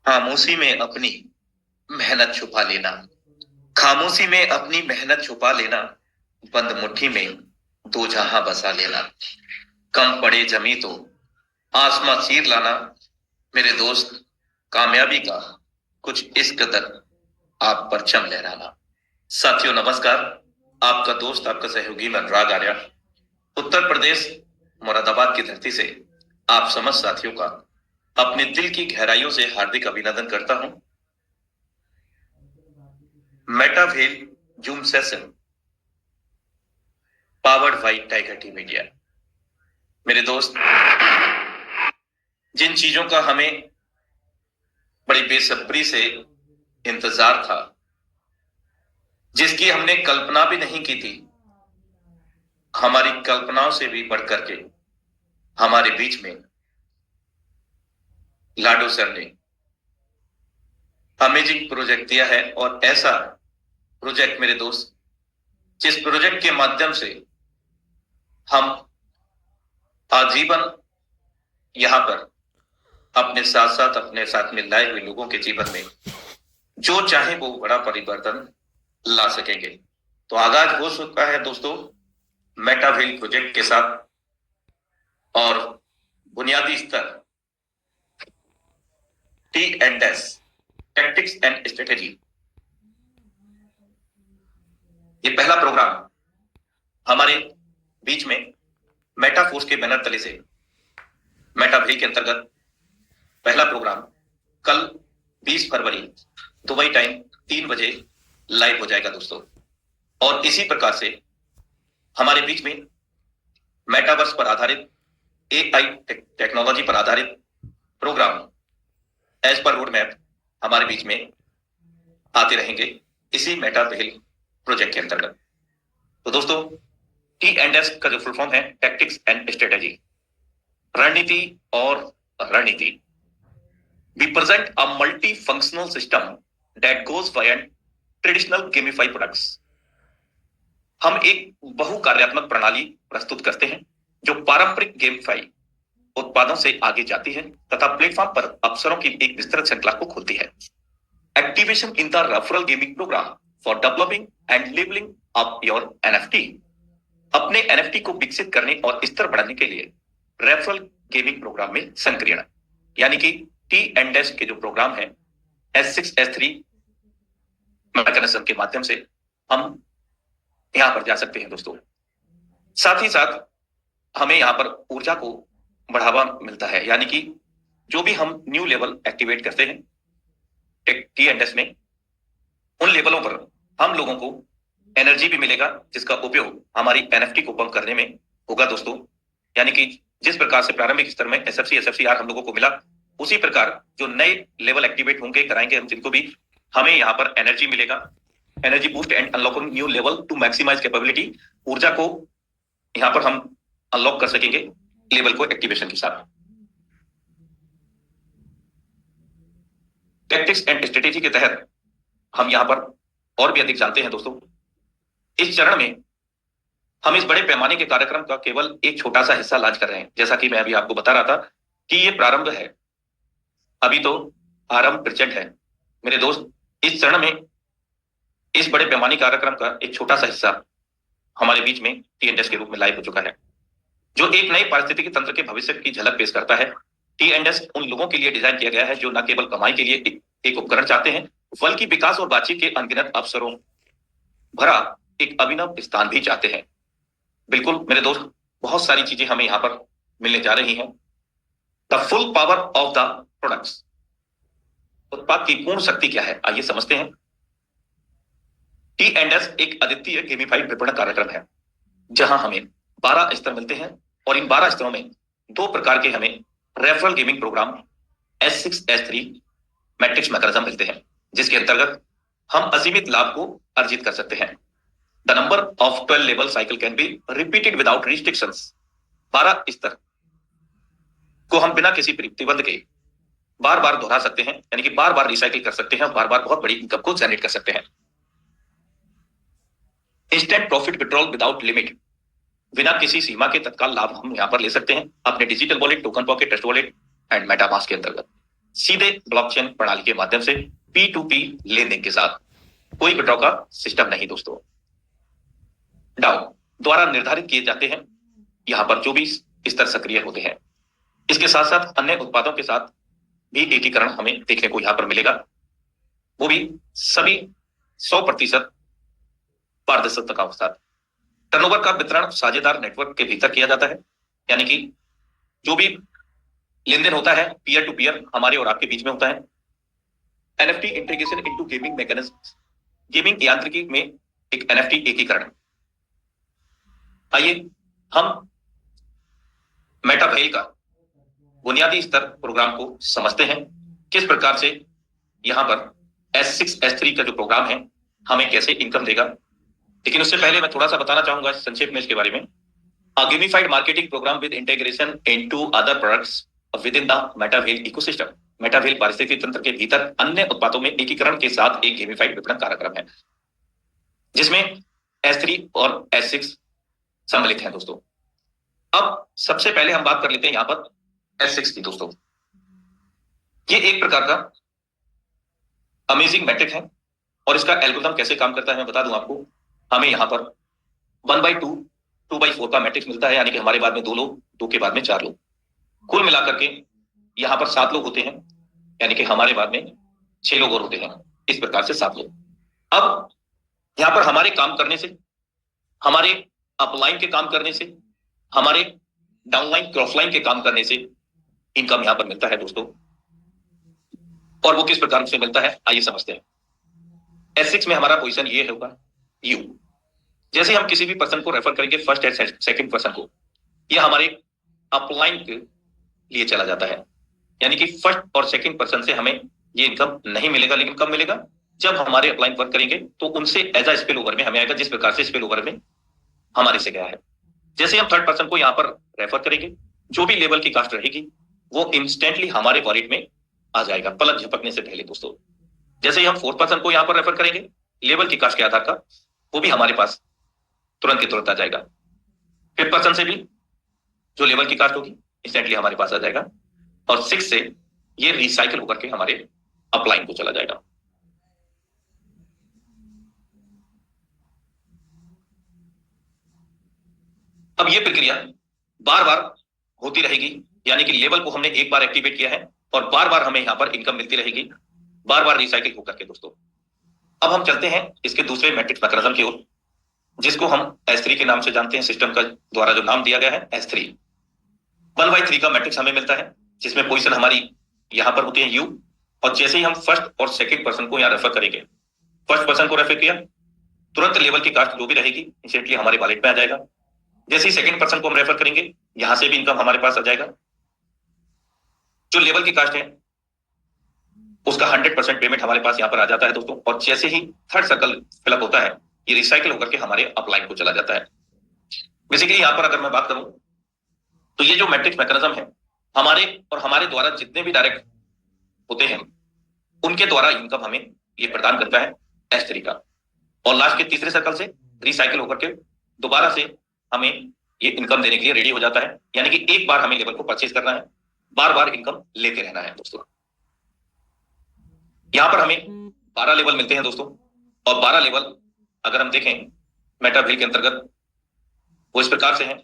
खामोशी में अपनी मेहनत छुपा लेना। खामोशी में अपनी मेहनत छुपा लेना। बंद मुट्ठी में दो जहां बसा लेना। कम पड़े जमी तो आसमां चीर लाना। मेरे दोस्त, कामयाबी का कुछ इस कदर आप परचम लहराना। साथियों नमस्कार। आपका दोस्त, आपका सहयोगी मैं अनुराग आर्या, उत्तर प्रदेश मुरादाबाद की धरती से आप समस्त साथियों का अपने दिल की गहराइयों से हार्दिक अभिनंदन करता हूं। Metawell Zoom session powered by Tiger T Media. मेरे दोस्त, जिन चीजों का हमें बड़ी बेसब्री से इंतजार था, जिसकी हमने कल्पना भी नहीं की थी, हमारी कल्पनाओं से भी बढ़कर के हमारे बीच में लाडो सर ने अमेजिंग प्रोजेक्ट दिया है। और ऐसा प्रोजेक्ट मेरे दोस्त, जिस प्रोजेक्ट के माध्यम से हम आजीवन यहां पर अपने साथ साथ अपने साथ में लाए हुए लोगों के जीवन में जो चाहे वो बड़ा परिवर्तन ला सकेंगे। तो आगाज हो चुका है दोस्तों मेटावेल प्रोजेक्ट के साथ। और बुनियादी स्तर T&S टैक्टिक्स एंड स्ट्रेटेजी, ये पहला प्रोग्राम हमारे बीच में मेटाफोर्स के बैनर तले से मेटावेल के अंतर्गत पहला प्रोग्राम कल 20 फरवरी दुबई टाइम 3 बजे लाइव हो जाएगा दोस्तों। और इसी प्रकार से हमारे बीच में मेटावर्स पर आधारित AI टेक्नोलॉजी पर आधारित प्रोग्राम एज पर रोड मैप हमारे बीच में आते रहेंगे इसी मेटावेल प्रोजेक्ट के अंतर्गत। तो दोस्तों, T&S का जो फुल फॉर्म है टैक्टिक्स एंड स्ट्रेटेजी, रणनीति और रणनीति। We present a multi-functional system that goes beyond traditional gamified products. हम एक बहुकार्यात्मक प्रणाली प्रस्तुत करते हैं जो पारंपरिक गेमफाई उत्पादों से आगे जाती है तथा प्लेटफॉर्म पर अवसरों की एक विस्तृत श्रृंखला को खोलती है। Activation in the referral gaming programme for developing and labelling up your NFT। अपने NFT को विकसित करने और स्तर बढ़ाने के लिए रेफरल गेमिंग प्रोग्राम में संक्रियण यानी कि T&S के जो प्रोग्राम है S6 S3 मैकेनिज्म के माध्यम से हम यहां पर जा सकते हैं दोस्तों। साथ ही साथ हमें यहां पर ऊर्जा को बढ़ावा मिलता है, यानी कि जो भी हम न्यू लेवल एक्टिवेट करते हैं T&S में, उन लेवलों पर हम लोगों को एनर्जी भी मिलेगा जिसका उपयोग हमारी NFT को पंप करने में होगा दोस्तों। यानी कि जिस प्रकार से प्रारंभिक स्तर में SFC SFCR हम लोगों को मिला, उसी प्रकार जो नए लेवल एक्टिवेट होंगे कराएंगे हम जिनको भी, हमें यहाँ पर एनर्जी मिलेगा। Energy boost and unlocking new level to maximise capability. ऊर्जा को यहाँ पर हम अनलॉक कर सकेंगे लेवल को एक्टिवेशन के साथ। टैक्टिक्स एंड स्ट्रेटेजी के तहत हम यहाँ पर और भी अधिक जानते हैं दोस्तों। इस चरण में हम इस बड़े पैमाने के कार्यक्रम का केवल एक छोटा सा हिस्सा लॉन्च कर रहे हैं। जैसा कि मैं अभी आपको बता रहा था कि ये प्रारंभ है, अभी तो आरंभ प्रचंड है मेरे दोस्त। इस चरण में इस बड़े पैमाने कार्यक्रम का एक छोटा सा हिस्सा हमारे बीच में T&S के रूप में लाइव हो चुका है, जो एक नए पारिस्थितिकी तंत्र के भविष्य की झलक पेश करता है। T&S उन लोगों के लिए डिजाइन किया गया है जो न केवल कमाई के लिए एक उपकरण चाहते हैं, बल्कि विकास और बातचीत के अनगिनत अवसरों भरा एक अभिनव स्थान भी चाहते हैं। बिल्कुल मेरे दोस्त, बहुत सारी चीजें हमें यहाँ पर मिलने जा रही हैं। The full power of the products, उत्पाद की पूर्ण शक्ति क्या है, आइए समझते हैं। T&S एक अद्वितीय गेमिफाइड विपणन कार्यक्रम है जहां हमें 12 स्तर मिलते हैं और इन 12 स्तरों में 2 प्रकार के हमें referral gaming programme S6 S3 matrix mechanism मिलते हैं, जिसके अंतर्गत हम असीमित लाभ को अर्जित कर सकते हैं। The number of 12 level cycle can be repeated without restrictions. 12 स्तर को हम बिना किसी प्रतिबंध के बार बार दोहरा सकते हैं, यानी कि बार बार रिसाइकिल कर सकते हैं, बार बार बहुत बड़ी इनकम को जनरेट कर सकते हैं। Instant profit withdrawal without limit, बिना किसी सीमा के तत्काल लाभ हम यहां पर ले सकते हैं अपने digital wallet, token pocket, trust wallet and MetaMask के अंतर्गत। सीधे ब्लॉकचेन प्रणाली के माध्यम से P2P लेन देन के साथ, कोई विड्रॉ का सिस्टम नहीं दोस्तों। डाउ द्वारा निर्धारित किए जाते हैं, यहां पर 24 स्तर सक्रिय होते हैं। इसके साथ साथ अन्य उत्पादों के साथ भी एकीकरण हमें देखने को यहां पर मिलेगा, वो भी सभी 100% पारदर्शिता के साथ। टर्नओवर का वितरण साझेदार नेटवर्क के भीतर किया जाता है, यानी कि जो भी लेन देन होता है पीयर टू पीयर हमारे और आपके बीच में होता है। NFT integration into gaming mechanism, gaming यांत्रिकी में एक एनएफटी एकीकरण। आइए हम मेटावेल का बुनियादी स्तर प्रोग्राम को समझते हैं, किस प्रकार से यहां पर S6 S3 का जो प्रोग्राम है हमें कैसे इनकम देगा। लेकिन उससे पहले मैं थोड़ा सा बताना चाहूंगा संक्षेप में इसके बारे में। Gamified marketing programme with integration into other products within the Metawell ecosystem. Metawell पारिस्थितिकी तंत्र के भीतर अन्य उत्पादों में एकीकरण के साथ एक गेमिफाइड विपणन कार्यक्रम है, जिसमें S3 और S6 सम्मिलित हैं दोस्तों। अब सबसे पहले हम बात कर लेते हैं यहां पर S6 की दोस्तों। ये एक प्रकार का अमेजिंग मैट्रिक है और इसका एल्गोरिथम कैसे काम करता है मैं बता दूं आपको। हमें यहां पर 1/2 2/4 का मैट्रिक्स मिलता है, यानी कि हमारे बाद में 2 लोग, 2 के बाद में 4 लोग, कुल मिलाकर के यहां पर 7 लोग होते हैं, यानी कि हमारे बाद में 6 लोग और होते हैं। इस प्रकार से 7 लोग। अब यहां पर हमारे काम करने से, हमारे अपलाइन के काम करने से, हमारे डाउनलाइन क्रॉसलाइन के काम करने से इनकम यहां पर मिलता है दोस्तों। और वो किस प्रकार से मिलता है आइए समझते हैं। S6 में हमारा पोजीशन ये होगा यू। जैसे हम किसी भी पर्सन को रेफर करेंगे फर्स्ट एंड सेकंड पर्सन को, ये हमारे अपलाइन के लिए चला जाता है, यानी कि फर्स्ट और सेकंड पर्सन से हमें ये इनकम नहीं मिलेगा। लेकिन कब मिलेगा? जब हमारे अपलाइन वर्क करेंगे तो उनसे एज अ स्पिल ओवर में हमें आएगा, जिस प्रकार से स्पिल ओवर में हमारे से गया है। जैसे हम थर्ड पर्सन को यहां पर रेफर करेंगे, जो भी लेवल की कास्ट रहेगी वो इंस्टेंटली हमारे वॉलेट में आ जाएगा पलक झपकने से पहले दोस्तों। जैसे ही हम फोर्थ पर्सन को यहां पर रेफर करेंगे, लेवल की कास्ट के आधार का वो भी हमारे पास तुरंत के तुरंत आ जाएगा। फिफ्थ पर्सन से भी जो लेवल की कास्ट होगी इंस्टेंटली हमारे पास आ जाएगा। और 6 से ये रिसाइकिल होकर के हमारे अपलाइन को चला जाएगा। अब ये प्रक्रिया बार बार होती रहेगी, यानी कि लेवल को हमने एक बार एक्टिवेट किया है और बार बार हमें यहां पर इनकम मिलती रहेगी, बार बार रिसाइकिल होकर के दोस्तों। अब हम चलते हैं इसके दूसरे मैट्रिक्स मैकेनिज्म की ओर, जिसको हम S3 के नाम से जानते हैं। सिस्टम का द्वारा जो नाम दिया गया है S3। 1/3 का मैट्रिक्स हमें मिलता है, जिसमें पोजीशन हमारी यहां पर होती है यू। और जैसे ही हम फर्स्ट और सेकंड पर्सन को यहां रेफर करेंगे, फर्स्ट पर्सन को रेफर किया, तुरंत लेवल की कास्ट जो भी रहेगी इंस्टेंटली हमारे वॉलेट में आ जाएगा। जैसे ही सेकंड पर्सन को हम रेफर करेंगे, यहां से भी इनकम हमारे पास आ जाएगा। जो लेवल की कास्ट है उसका 100% पेमेंट हमारे पास यहां पर आ जाता है दोस्तों। और जैसे ही थर्ड सर्कल फिलअप होता है, ये रिसाइकिल होकर के हमारे अपलाइन को चला जाता है। बेसिकली यहां पर अगर मैं बात करूं तो ये जो मैट्रिक्स मैकेनिज्म है, हमारे और हमारे द्वारा जितने भी डायरेक्ट होते हैं उनके द्वारा इनकम हमें ये प्रदान करता है S3 का। और लास्ट के तीसरे सर्कल से रिसाइकिल होकर के दोबारा से हमें ये इनकम देने के लिए रेडी हो जाता है, यानी कि एक बार हमें लेवल को परचेज करना है, बार बार इनकम लेते रहना है दोस्तों। यहां पर हमें 12 लेवल मिलते हैं दोस्तों। और 12 लेवल अगर हम देखें मेटावेल के अंतर्गत वो इस प्रकार से हैं।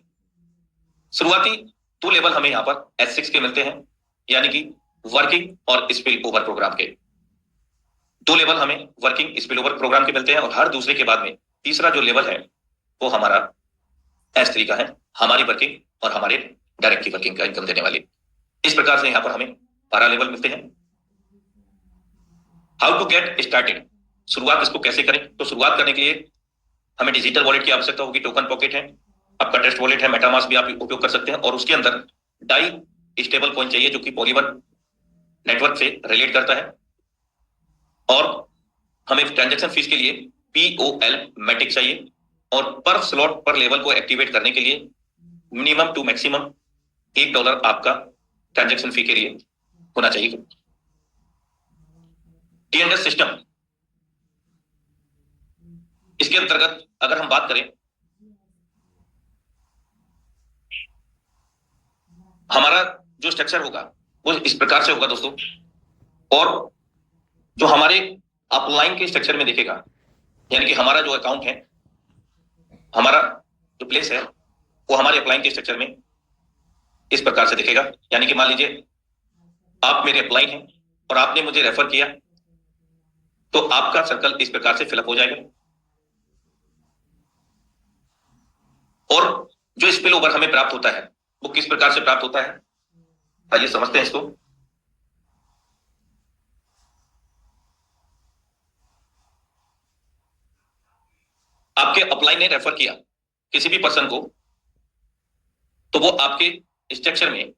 शुरुआती 2 लेवल हमें यहां पर S6 के मिलते हैं, यानी कि वर्किंग और स्पिल ओवर प्रोग्राम के 2 लेवल हमें वर्किंग स्पिल ओवर प्रोग्राम के मिलते हैं। और हर दूसरे के बाद में तीसरा जो लेवल है वो हमारा S3 का है, हमारी वर्किंग और हमारे डायरेक्ट की वर्किंग का इनकम देने वाली। इस प्रकार से यहां पर हमें 12 लेवल मिलते हैं। हाउ टू गेट स्टार्टेड, शुरुआत इसको कैसे करें? तो शुरुआत करने के लिए हमें डिजिटल वॉलेट की आवश्यकता होगी। टोकन पॉकेट है, आपका टेस्ट वॉलेट है, मेटामास्क भी आप उपयोग कर सकते हैं। और उसके अंदर डाई स्टेबल कॉइन चाहिए जो कि पॉलीमर नेटवर्क से रिलेट करता है। और हमें ट्रांजैक्शन फीस के लिए POL मैट्रिक चाहिए। और पर स्लॉट पर लेवल को एक्टिवेट करने के लिए मिनिमम टू मैक्सिमम $1 आपका ट्रांजैक्शन फी के लिए होना चाहिए। TNS सिस्टम, इसके अंतर्गत अगर हम बात करें, हमारा जो स्ट्रक्चर होगा वो इस प्रकार से होगा दोस्तों। और जो हमारे अपलाइन के स्ट्रक्चर में दिखेगा, यानी कि हमारा जो अकाउंट है, हमारा जो प्लेस है, वो हमारे अपलाइन के स्ट्रक्चर में इस प्रकार से दिखेगा। यानी कि मान लीजिए आप मेरे अपलाइन हैं और आपने मुझे रेफर किया, तो आपका सर्कल इस प्रकार से फिलअप हो जाएगा। और जो स्पिल ओवर हमें प्राप्त होता है वो किस प्रकार से प्राप्त होता है, आइए समझते हैं इसको। आपके अपलाइन ने रेफर किया किसी भी पर्सन को, तो वो आपके स्ट्रक्चर में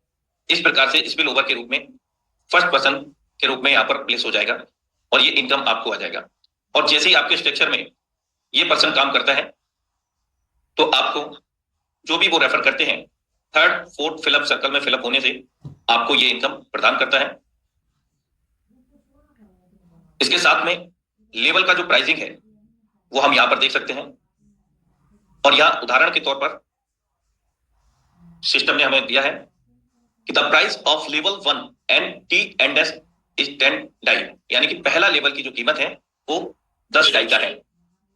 इस प्रकार से स्पिल ओवर के रूप में फर्स्ट पर्सन के रूप में यहां पर प्लेस हो जाएगा और ये इनकम आपको आ जाएगा। और जैसे ही आपके स्ट्रक्चर में ये पर्सन काम करता है, तो आपको जो भी वो रेफर करते हैं, थर्ड फोर्थ फिलअप सर्कल में फिलअप होने से आपको ये इनकम प्रदान करता है। इसके साथ में लेवल का जो प्राइसिंग है वो हम यहां पर देख सकते हैं। और यहां उदाहरण के तौर पर सिस्टम ने हमें दिया है कि the price of level 1 and T and S is 10 DAI, यानी कि पहला लेवल की जो कीमत है वो 10 डाई का है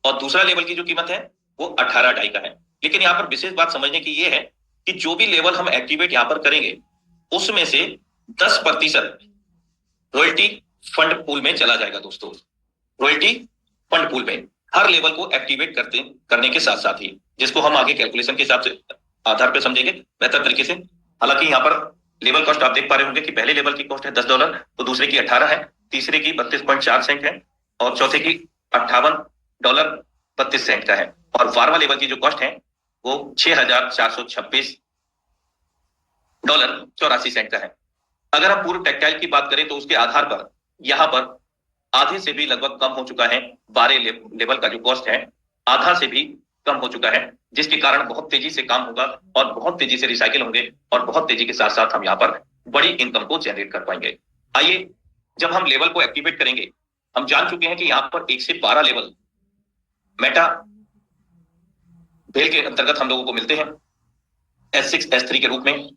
और दूसरा लेवल की जो कीमत है वो 18 डाई का है। लेकिन यहां पर विशेष बात समझने की ये है कि जो भी लेवल हम एक्टिवेट यहां पर करेंगे उसमें से 10% रॉयल्टी फंड पूल में चला जाएगा। दोस्तों, रॉयल्टी फंड पूल में हर लेवल को एक्टिवेट करने के साथ साथ ही, जिसको हम आगे कैलकुलेशन के हिसाब से आधार पर समझेंगे बेहतर तरीके से। हालांकि यहाँ पर लेवल कॉस्ट आप देख पा रहे होंगे कि पहले लेवल की कॉस्ट है $10, तो दूसरे की 18 है, तीसरे की 32.4 सेंट है और चौथे की $58.32 का है और 12वां लेवल की जो कॉस्ट है वो $6,426.84 का है। अगर हम पूर्व टेक्टाइल की बात करें तो उसके आधार पर यहाँ पर आधे से भी लगभग कम हो चुका है। 12 लेवल का जो कॉस्ट है आधा से भी कम हो चुका है, जिसके कारण बहुत तेजी से काम होगा और बहुत तेजी से रिसाइकिल होंगे और बहुत तेजी के साथ साथ हम यहाँ पर बड़ी इनकम को जनरेट कर पाएंगे। आइए, जब हम लेवल को एक्टिवेट करेंगे, हम जान चुके हैं कि यहाँ पर 1 से 12 लेवल मेटा भेल के अंतर्गत हम लोगों को मिलते हैं S6 S3 के रूप में।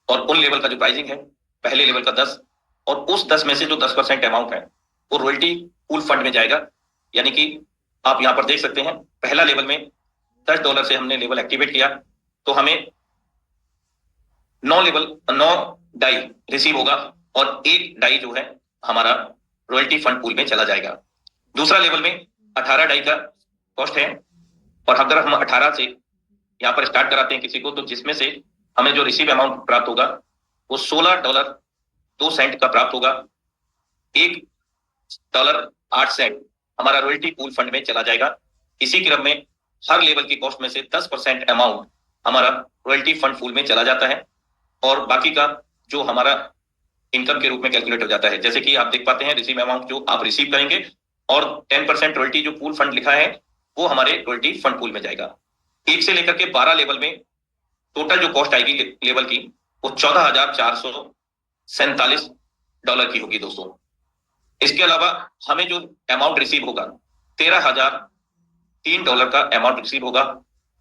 और उन लेवल का जो प्राइसिंग है, पहले लेवल का 10 और उस 10 में से जो 10% अमाउंट है वो रॉयल्टी पूल फंड में जाएगा। यानी कि आप यहां पर देख सकते हैं पहला लेवल में $10 से हमने लेवल एक्टिवेट किया तो हमें 9 डाई रिसीव होगा और 1 डाई जो है हमारा रॉयल्टी फंड पूल में चला जाएगा। दूसरा लेवल में 18 डाई का कॉस्ट है और अगर हम 18 से यहाँ पर स्टार्ट कराते हैं किसी को, तो जिसमें से हमें जो रिसीव अमाउंट प्राप्त होगा वो $16.02 का प्राप्त होगा। $1.08 हमारा रॉयल्टी पूल फंड में चला जाएगा। इसी क्रम में हर लेवल की कॉस्ट में से 10% अमाउंट हमारा रॉयल्टी फंड पूल में चला जाता है और बाकी का जो हमारा इनकम के रूप में कैलकुलेट हो जाता है। जैसे कि आप देख पाते हैं रिसीव अमाउंट जो आप रिसीव करेंगे और 10% रॉयल्टी जो पूल फंड लिखा है वो हमारे रॉयल्टी फंड पूल में जाएगा। 1 से लेकर के 12 लेवल में टोटल जो कॉस्ट आएगी लेवल की वो $14,447 की होगी दोस्तों। इसके अलावा हमें जो अमाउंट रिसीव होगा $13,003 का अमाउंट रिसीव होगा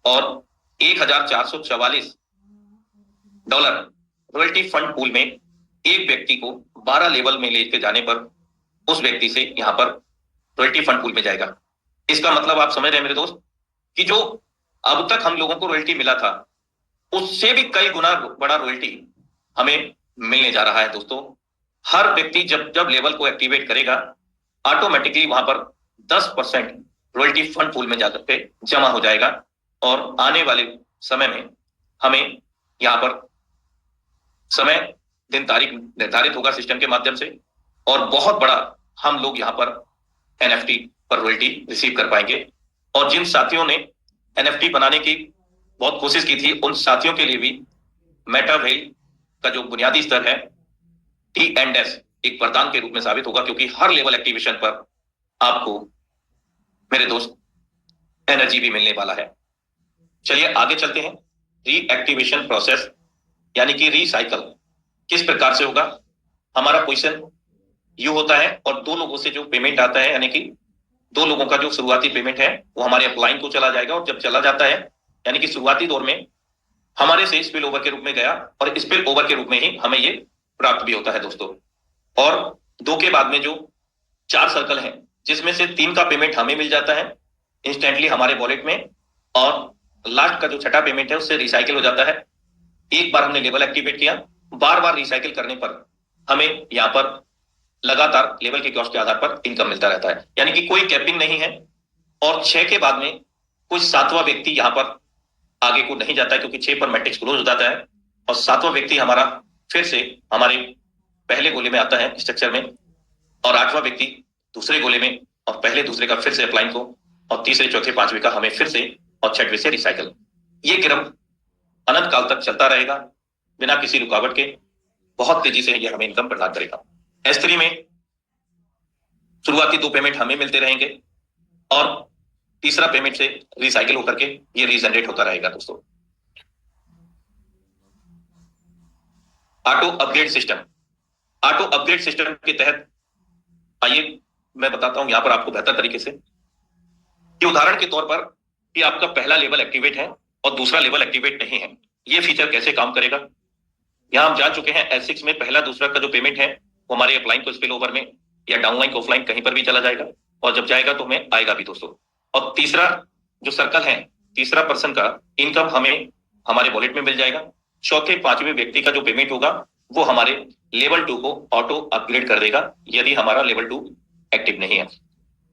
और $1,444 रॉयल्टी फंड पूल में एक व्यक्ति को 12 लेवल में लेके जाने पर उस व्यक्ति से यहां पर रॉयल्टी फंड पूल में जाएगा। इसका मतलब आप समझ रहे हैं मेरे दोस्त कि जो अब तक हम लोगों को रॉयल्टी मिला था उससे भी कई गुना बड़ा रॉयल्टी हमें मिलने जा रहा है दोस्तों। हर व्यक्ति जब जब लेवल को एक्टिवेट करेगा ऑटोमेटिकली वहां पर 10% रॉयल्टी फंड पूल में जाकर के जमा हो जाएगा और आने वाले समय में हमें यहाँ पर समय दिन तारीख निर्धारित होगा सिस्टम के माध्यम से और बहुत बड़ा हम लोग यहाँ पर NFT पर रॉयल्टी रिसीव कर पाएंगे। और जिन साथियों ने NFT बनाने की बहुत कोशिश की थी उन साथियों के लिए भी मेटा भेल का जो बुनियादी स्तर है T&S एक वरदान के रूप में साबित होगा, क्योंकि हर लेवल एक्टिवेशन पर आपको मेरे दोस्त एनर्जी भी मिलने वाला है। चलिए आगे चलते हैं। रीएक्टिवेशन प्रोसेस यानी कि रिसाइकल किस प्रकार से होगा। हमारा क्वेश्चन यू होता है और 2 लोगों से जो पेमेंट आता है, यानी कि 2 लोगों का जो शुरुआती पेमेंट है वो हमारे अपलाइन को चला जाएगा और जब चला जाता है यानी कि शुरुआती दौर में हमारे से स्पिल ओवर के रूप में गया और स्पिल ओवर के रूप में ही हमें ये प्राप्त भी होता है दोस्तों। और 2 के बाद में जो 4 सर्कल हैं, जिसमें से 3 का पेमेंट हमें मिल जाता है इंस्टेंटली हमारे वॉलेट में, और लास्ट का जो छठा पेमेंट है उससे रिसाइकिल हो जाता है। एक बार हमने लेवल एक्टिवेट किया, बार बार रिसाइकिल करने पर हमें यहाँ पर लगातार लेवल के कॉस्ट के आधार पर इनकम मिलता रहता है, यानी कि कोई कैपिंग नहीं है। और 6 के बाद में कोई 7वां व्यक्ति यहाँ पर आगे को नहीं जाता है, क्योंकि 6 पर मैट्रिक्स क्लोज हो जाता है, और 7वां व्यक्ति हमारा फिर से हमारे पहले गोले में आता है स्ट्रक्चर में, और 8वां व्यक्ति दूसरे गोले में, और पहले दूसरे का फिर से अपलाइन को, और तीसरे चौथे पांचवे का हमें फिर से, और छठवें से रिसाइकल। ये क्रम अनंत काल तक चलता रहेगा बिना किसी रुकावट के। बहुत तेजी से ये हमें इनकम प्रदान करेगा। S3 में शुरुआती 2 पेमेंट हमें मिलते रहेंगे, और तीसरा पेमेंट से रिसाइकिल होकर के ये रीजनरेट होता रहेगा दोस्तों। Auto upgrade system. Auto upgrade system के तहत आइए मैं बताता हूं यहां पर आपको बेहतर तरीके से कि उदाहरण के तौर पर कि आपका पहला लेवल एक्टिवेट है और दूसरा लेवल एक्टिवेट नहीं है, ये फीचर कैसे काम करेगा। यहां हम जान चुके हैं S6 में पहला दूसरा का जो पेमेंट है वो हमारे अपलाइन को स्पिल ओवर में या डाउनलाइन को ऑफलाइन कहीं पर भी चला जाएगा, और जब जाएगा तो हमें आएगा भी दोस्तों। और तीसरा जो सर्कल है, तीसरा पर्सन का इनकम हमें हमारे वॉलेट में मिल जाएगा। चौथे पांचवें व्यक्ति का जो पेमेंट होगा वो हमारे लेवल 2 को ऑटो अपग्रेड कर देगा यदि हमारा लेवल 2 एक्टिव नहीं है।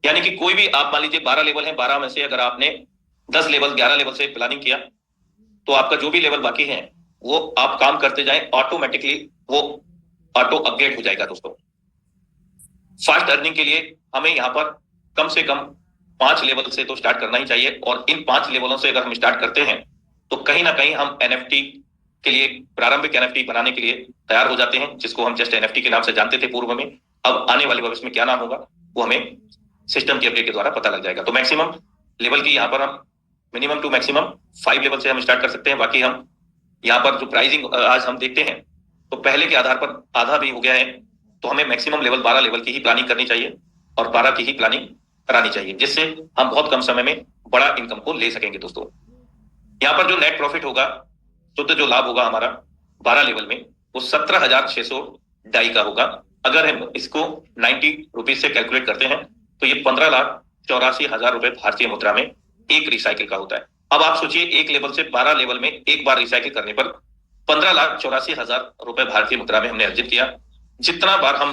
यानी कि कोई भी आप मान लीजिए 12 लेवल है, 12 में से अगर आपने 10 लेवल 11 लेवल से प्लानिंग किया तो आपका जो भी लेवल बाकी है वो आप काम करते जाएं, ऑटोमेटिकली वो ऑटो अपग्रेड हो जाएगा दोस्तों। फास्ट अर्निंग के लिए हमें यहाँ पर कम से कम 5 लेवल से तो स्टार्ट करना ही चाहिए, और इन 5 लेवलों से अगर हम स्टार्ट करते हैं तो कहीं ना कहीं हम NFT के लिए, प्रारंभिक NFT बनाने के लिए तैयार हो जाते हैं, जिसको हम जस्ट NFT के नाम से जानते थे पूर्व में। अब आने वाले भविष्य में क्या नाम होगा वो हमें सिस्टम के अपडेट के द्वारा पता लग जाएगा। तो मैक्सिमम लेवल की यहाँ पर हम मिनिमम टू मैक्सिमम 5 लेवल से हम स्टार्ट कर सकते हैं। बाकी हम यहाँ पर जो प्राइसिंग आज हम देखते हैं तो पहले के आधार पर आधा भी हो गया है, तो हमें मैक्सिमम लेवल 12 लेवल की ही प्लानिंग करनी चाहिए और 12 की ही प्लानिंग करानी चाहिए, जिससे हम बहुत कम समय में बड़ा इनकम को ले सकेंगे दोस्तों। यहाँ पर जो नेट प्रॉफिट होगा, शुद्ध जो लाभ होगा हमारा 12 लेवल में, वो 17,600 डाई का होगा। अगर हम इसको 90 रुपीज से कैलकुलेट करते हैं तो ये 15,84,000 रुपए भारतीय मुद्रा में एक रिसाइकिल का होता है। अब आप सोचिए एक लेवल से 12 लेवल में एक बार रिसाइकिल करने पर 15,84,000 रुपए भारतीय मुद्रा में हमने अर्जित किया। जितना बार हम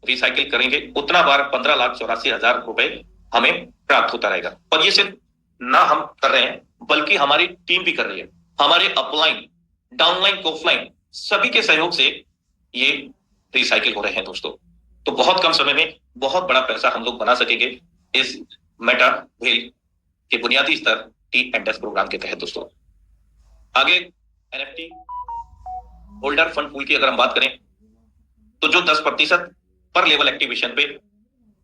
रिसाइकिल करेंगे उतना बार 15,84,000 रुपए हमें प्राप्त होता रहेगा। और ये सिर्फ ना हम कर रहे हैं बल्कि हमारी टीम भी कर रही है। हमारे अपलाइन, डाउनलाइन, ऑफलाइन सभी के सहयोग से ये रिसाइकिल हो रहे हैं दोस्तों। तो बहुत कम समय में बहुत बड़ा पैसा हम लोग बना सकेंगे इस मेटा व्हील के बुनियादी स्तर T&S प्रोग्राम के तहत दोस्तों। आगे NFT होल्डर फंड पूल की अगर हम बात करें तो जो 10% पर लेवल एक्टिवेशन पे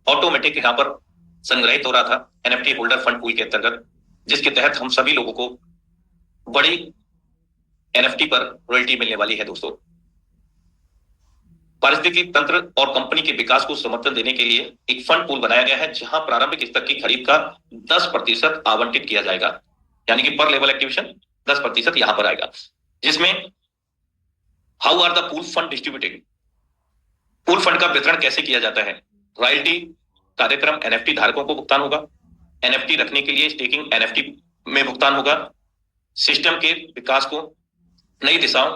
ऑटोमेटिक यहां पर संग्रहित हो रहा था NFT होल्डर फंड पूल के अंतर्गत, जिसके तहत हम सभी लोगों को बड़ी NFT पर रॉयल्टी मिलने वाली है दोस्तों। पारिस्थितिकी तंत्र और कंपनी के विकास को समर्थन देने के लिए एक फंड पूल बनाया गया है, जहां प्रारंभिक स्तर की खरीद का 10% आवंटित किया जाएगा, यानी कि पर लेवल एक्टिवेशन 10% यहां पर आएगा। जिसमें how are the pool fund distributed, pool fund का वितरण कैसे किया जाता है। रॉयल्टी कार्यक्रम NFT धारकों को भुगतान होगा, NFT रखने के लिए स्टेकिंग NFT में भुगतान होगा, सिस्टम के विकास को नई दिशाओं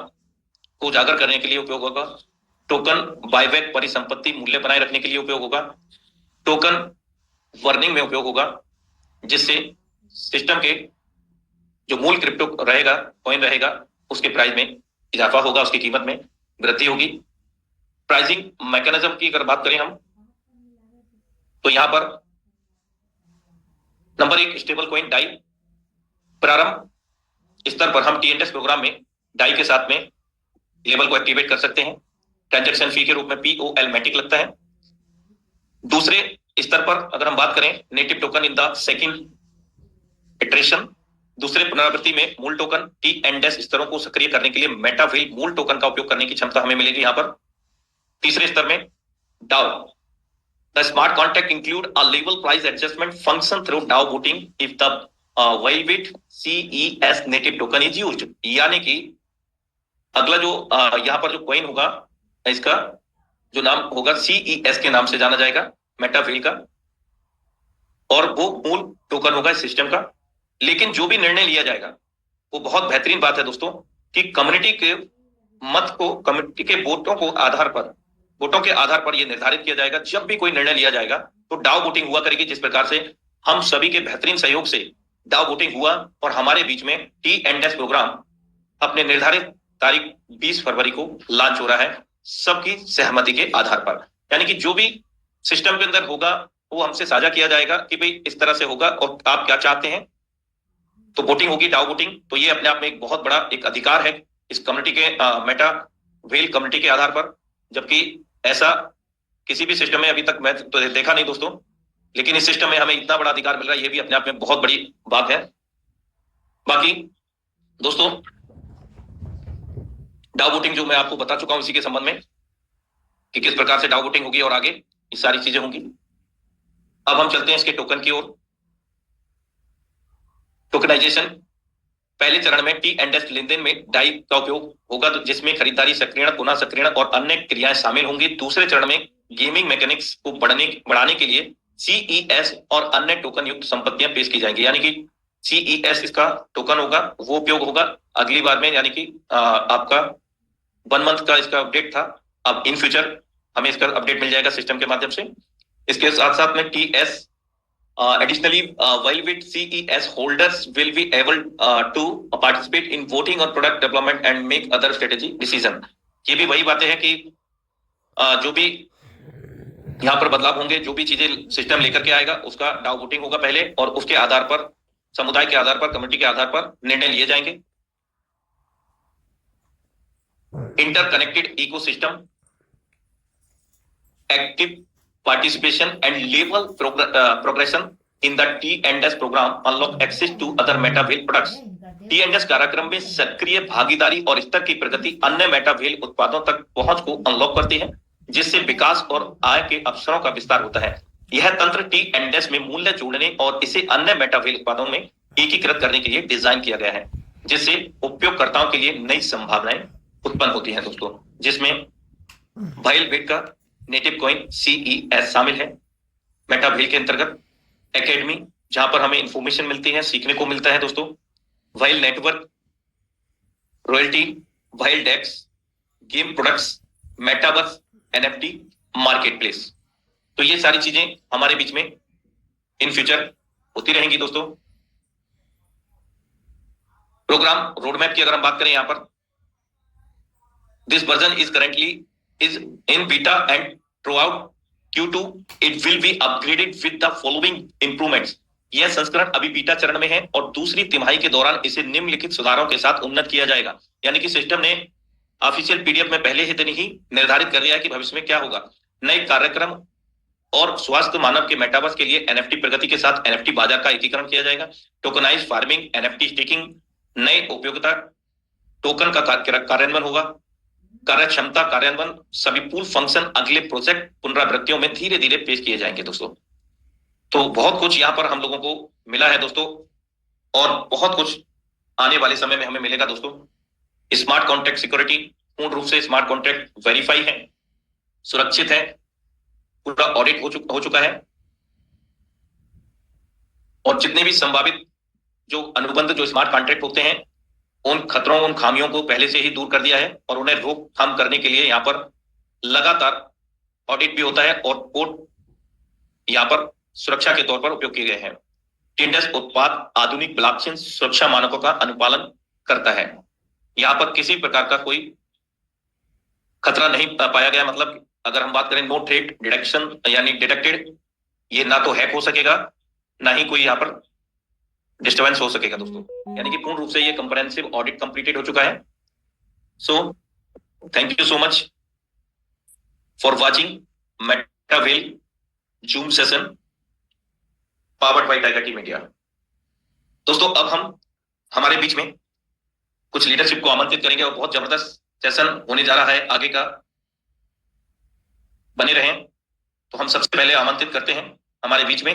को उजागर करने के लिए उपयोग होगा, टोकन बायबैक परिसंपत्ति मूल्य बनाए रखने के लिए उपयोग होगा, टोकन वर्निंग में उपयोग होगा, जिससे सिस्टम के जो मूल क्रिप्टो रहेगा, कॉइन रहेगा, उसके प्राइस में इजाफा होगा, उसकी कीमत में वृद्धि होगी। प्राइसिंग मैकेनिज्म की अगर बात करें हम तो यहां पर नंबर 1 स्टेबल कॉइन डाई। प्रारंभ स्तर पर हम T&S प्रोग्राम में डाई के साथ में लेवल को एक्टिवेट कर सकते हैं। ट्रांजैक्शन फी के रूप में POL मैटिक लगता है। दूसरे स्तर पर अगर हम बात करें native token in the second iteration, दूसरे पुनरावृत्ति में मूल टोकन T&S स्तरों को सक्रिय करने के लिए मेटा व्हील मूल टोकन का उपयोग करने की क्षमता हमें मिलेगी यहां पर। तीसरे स्तर में DAO, the smart contract include a level price adjustment function through DAO voting if the Wellwit CES native token is used, यानी कि अगला जो यहां पर जो कॉइन होगा इसका जो नाम होगा CES के नाम से जाना जाएगा मेटावेल का, और वो मूल टोकन होगा इस सिस्टम का। लेकिन जो भी निर्णय लिया जाएगा वो बहुत बेहतरीन बात है दोस्तों कि कम्युनिटी के मत को, कम्युनिटी के वोटों के आधार पर यह निर्धारित किया जाएगा। जब भी कोई निर्णय लिया जाएगा तो डाउ वोटिंग हुआ करेगी, जिस प्रकार से हम सभी के बेहतरीन सहयोग से डाउ वोटिंग हुआ और हमारे बीच में T&S प्रोग्राम अपने निर्धारित तारीख 20 फरवरी को लॉन्च हो रहा है, सबकी सहमति के आधार पर। यानी कि जो भी सिस्टम के अंदर होगा वो हमसे साझा किया जाएगा कि भाई इस तरह से होगा और आप क्या चाहते हैं, तो वोटिंग होगी, डाउ वोटिंग। तो ये अपने आप में एक बहुत बड़ा एक अधिकार है इस कम्युनिटी के, मेटा वेल कम्युनिटी के आधार पर। जबकि ऐसा किसी भी सिस्टम में अभी तक मैं तो देखा नहीं दोस्तों, लेकिन इस सिस्टम में हमें इतना बड़ा अधिकार मिल रहा है, ये भी अपने आप में बहुत बड़ी बात है। बाकी दोस्तों डाउ वोटिंग जो मैं आपको बता चुका हूं इसी के संबंध में कि किस प्रकार से डाउ वोटिंग होगी और आगे ये सारी चीजें होंगी। अब हम चलते हैं इसके टोकन की ओर। टोकनाइजेशन पहले चरण में T&S लेनदेन में डाई का उपयोग होगा, तो जिसमें खरीदारी, सक्रियण, पुनः सक्रियण और अन्य क्रियाएं शामिल होंगी। दूसरे चरण में गेमिंग मैकेनिक्स को बढ़ाने के लिए CES और अन्य टोकन युक्त संपत्तियां पेश की जाएंगी। यानी कि CES इसका टोकन होगा, वो उपयोग होगा अगली बार में। यानी कि आपका 1 मंथ का इसका अपडेट था, अब इन फ्यूचर हमें इसका अपडेट मिल जाएगा सिस्टम के माध्यम से। इसके साथ साथ में TS additionally, while with CES holders will be able to participate in voting on product development and make other strategy decision। ये भी वही बातें हैं कि जो भी यहाँ पर बदलाव होंगे, जो भी चीजें सिस्टम लेकर के आएगा उसका डाउ वोटिंग होगा पहले, और उसके आधार पर, समुदाय के आधार पर, कमेटी के आधार पर निर्णय लिए जाएंगे। Interconnected ecosystem, active participation and level progression in the T&S program unlock access to other MetaVail products। T&S कार्यक्रम में सक्रिय भागीदारी और स्तर की प्रगति अन्य मेटावेल उत्पादों तक पहुंच को अनलॉक करती है, जिससे विकास और आय के अवसरों का विस्तार होता है। यह तंत्र T&S में मूल्य जोड़ने और इसे अन्य मेटावेल उत्पादों में एकीकृत करने के लिए डिजाइन किया गया है, जिससे उपयोगकर्ताओं के लिए नई संभावनाएं उत्पन्न होती हैं दोस्तों, जिसमें वाइल बिट का नेटिव कॉइन CES शामिल है। मेटावेल के अंतर्गत एकेडमी, जहां पर हमें इंफॉर्मेशन मिलती है, सीखने को मिलता है दोस्तों। While network, royalty, while dex, game products, metaverse, NFT, marketplace. तो ये सारी चीजें हमारे बीच में इन फ्यूचर होती रहेंगी दोस्तों। प्रोग्राम रोडमैप की अगर हम बात करें, यहां पर this version is currently is in beta and throughout Q2 it will be upgraded with the following improvements। यह संस्करण अभी बीटा चरण में है और दूसरी तिमाही के दौरान इसे निम्नलिखित सुधारों के साथ उन्नत किया जाएगा। यानी कि सिस्टम ने ऑफिशियल PDF में पहले ही दिन ही निर्धारित कर दिया है कि भविष्य में क्या होगा। नए कार्यक्रम और स्वास्थ्य मानव के मेटावर्स के लिए NFT प्रगति के साथ NFT बाजार का एकीकरण किया जाएगा। टोकनाइज फार्मिंग, NFT स्टेकिंग, नए उपयोगिता टोकन का कार्यान्वयन होगा। कार्य क्षमता कार्यान्वयन, सभी पूल फंक्शन अगले प्रोजेक्ट पुनरावृत्तियों में धीरे धीरे पेश किए जाएंगे दोस्तों। तो बहुत कुछ यहाँ पर हम लोगों को मिला है दोस्तों, और बहुत कुछ आने वाले समय में हमें मिलेगा दोस्तों। स्मार्ट कॉन्ट्रैक्ट सिक्योरिटी, पूर्ण रूप से स्मार्ट कॉन्ट्रैक्ट वेरीफाई है, सुरक्षित है, पूरा ऑडिट हो चुका है, और जितने भी संभावित जो अनुबंध, जो स्मार्ट कॉन्ट्रैक्ट होते हैं, उन खतरों, उन खामियों को पहले से ही दूर कर दिया है, और उन्हें रोकथाम करने के लिए यहाँ पर लगातार ऑडिट भी होता है और कोड यहाँ पर सुरक्षा के तौर पर उपयोग किए गए हैं। T&S उत्पाद आधुनिक ब्लॉकचेन सुरक्षा मानकों का अनुपालन करता है। यहाँ पर किसी प्रकार का कोई खतरा नहीं पाया गया। मतलब अगर हम बात करें नो थ्रेट डिटेक्शन यानी डिटेक्टेड, ये ना तो हैक हो सकेगा, ना ही कोई यहाँ पर डिस्टर्बेंस हो सकेगा दोस्तों। यानी कि पूर्ण रूप से ये कंप्रेहेंसिव ऑडिट कंप्लीटेड हो चुका है। So thank you so much for watching Metawell Zoom session powered by Tiger T Media. दोस्तों अब हम हमारे बीच में कुछ लीडरशिप को आमंत्रित करेंगे और बहुत जबरदस्त सेशन होने जा रहा है आगे का, बने रहें। तो हम सबसे पहले आमंत्रित करते हैं हमारे बीच में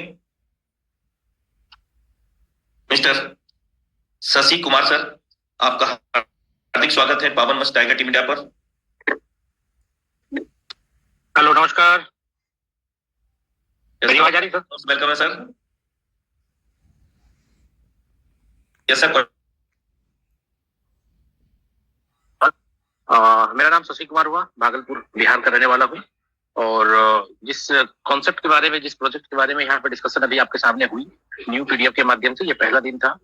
मिस्टर शशि कुमार सर। आपका हार्दिक स्वागत है पावन मंच टाइगर टी मीडिया पर। हेलो, नमस्कार। मेरी आवाज आ रही सर? वेलकम है सर। Yes sir. मेरा नाम शशि कुमार हुआ, भागलपुर बिहार का रहने वाला हूँ। और जिस कॉन्सेप्ट के बारे में, जिस प्रोजेक्ट के बारे में यहाँ पे डिस्कशन अभी आपके सामने हुई न्यू पीडीएफ के माध्यम से, ये पहला दिन था।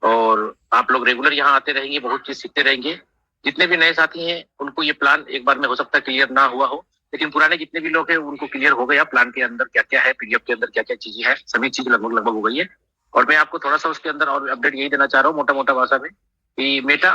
और आप लोग रेगुलर यहाँ आते रहेंगे, बहुत चीज सीखते रहेंगे। जितने भी नए साथी हैं उनको ये प्लान एक बार में हो सकता है क्लियर ना हुआ हो, लेकिन पुराने जितने भी लोग हैं उनको क्लियर हो गया प्लान के अंदर क्या क्या है, पीडीएफ के अंदर क्या क्या चीजें हैं, सभी चीज लगभग लगभग हो गई है। और मैं आपको थोड़ा सा उसके अंदर और अपडेट यही देना चाह रहा हूँ मोटा मोटा भाषा में कि मेटा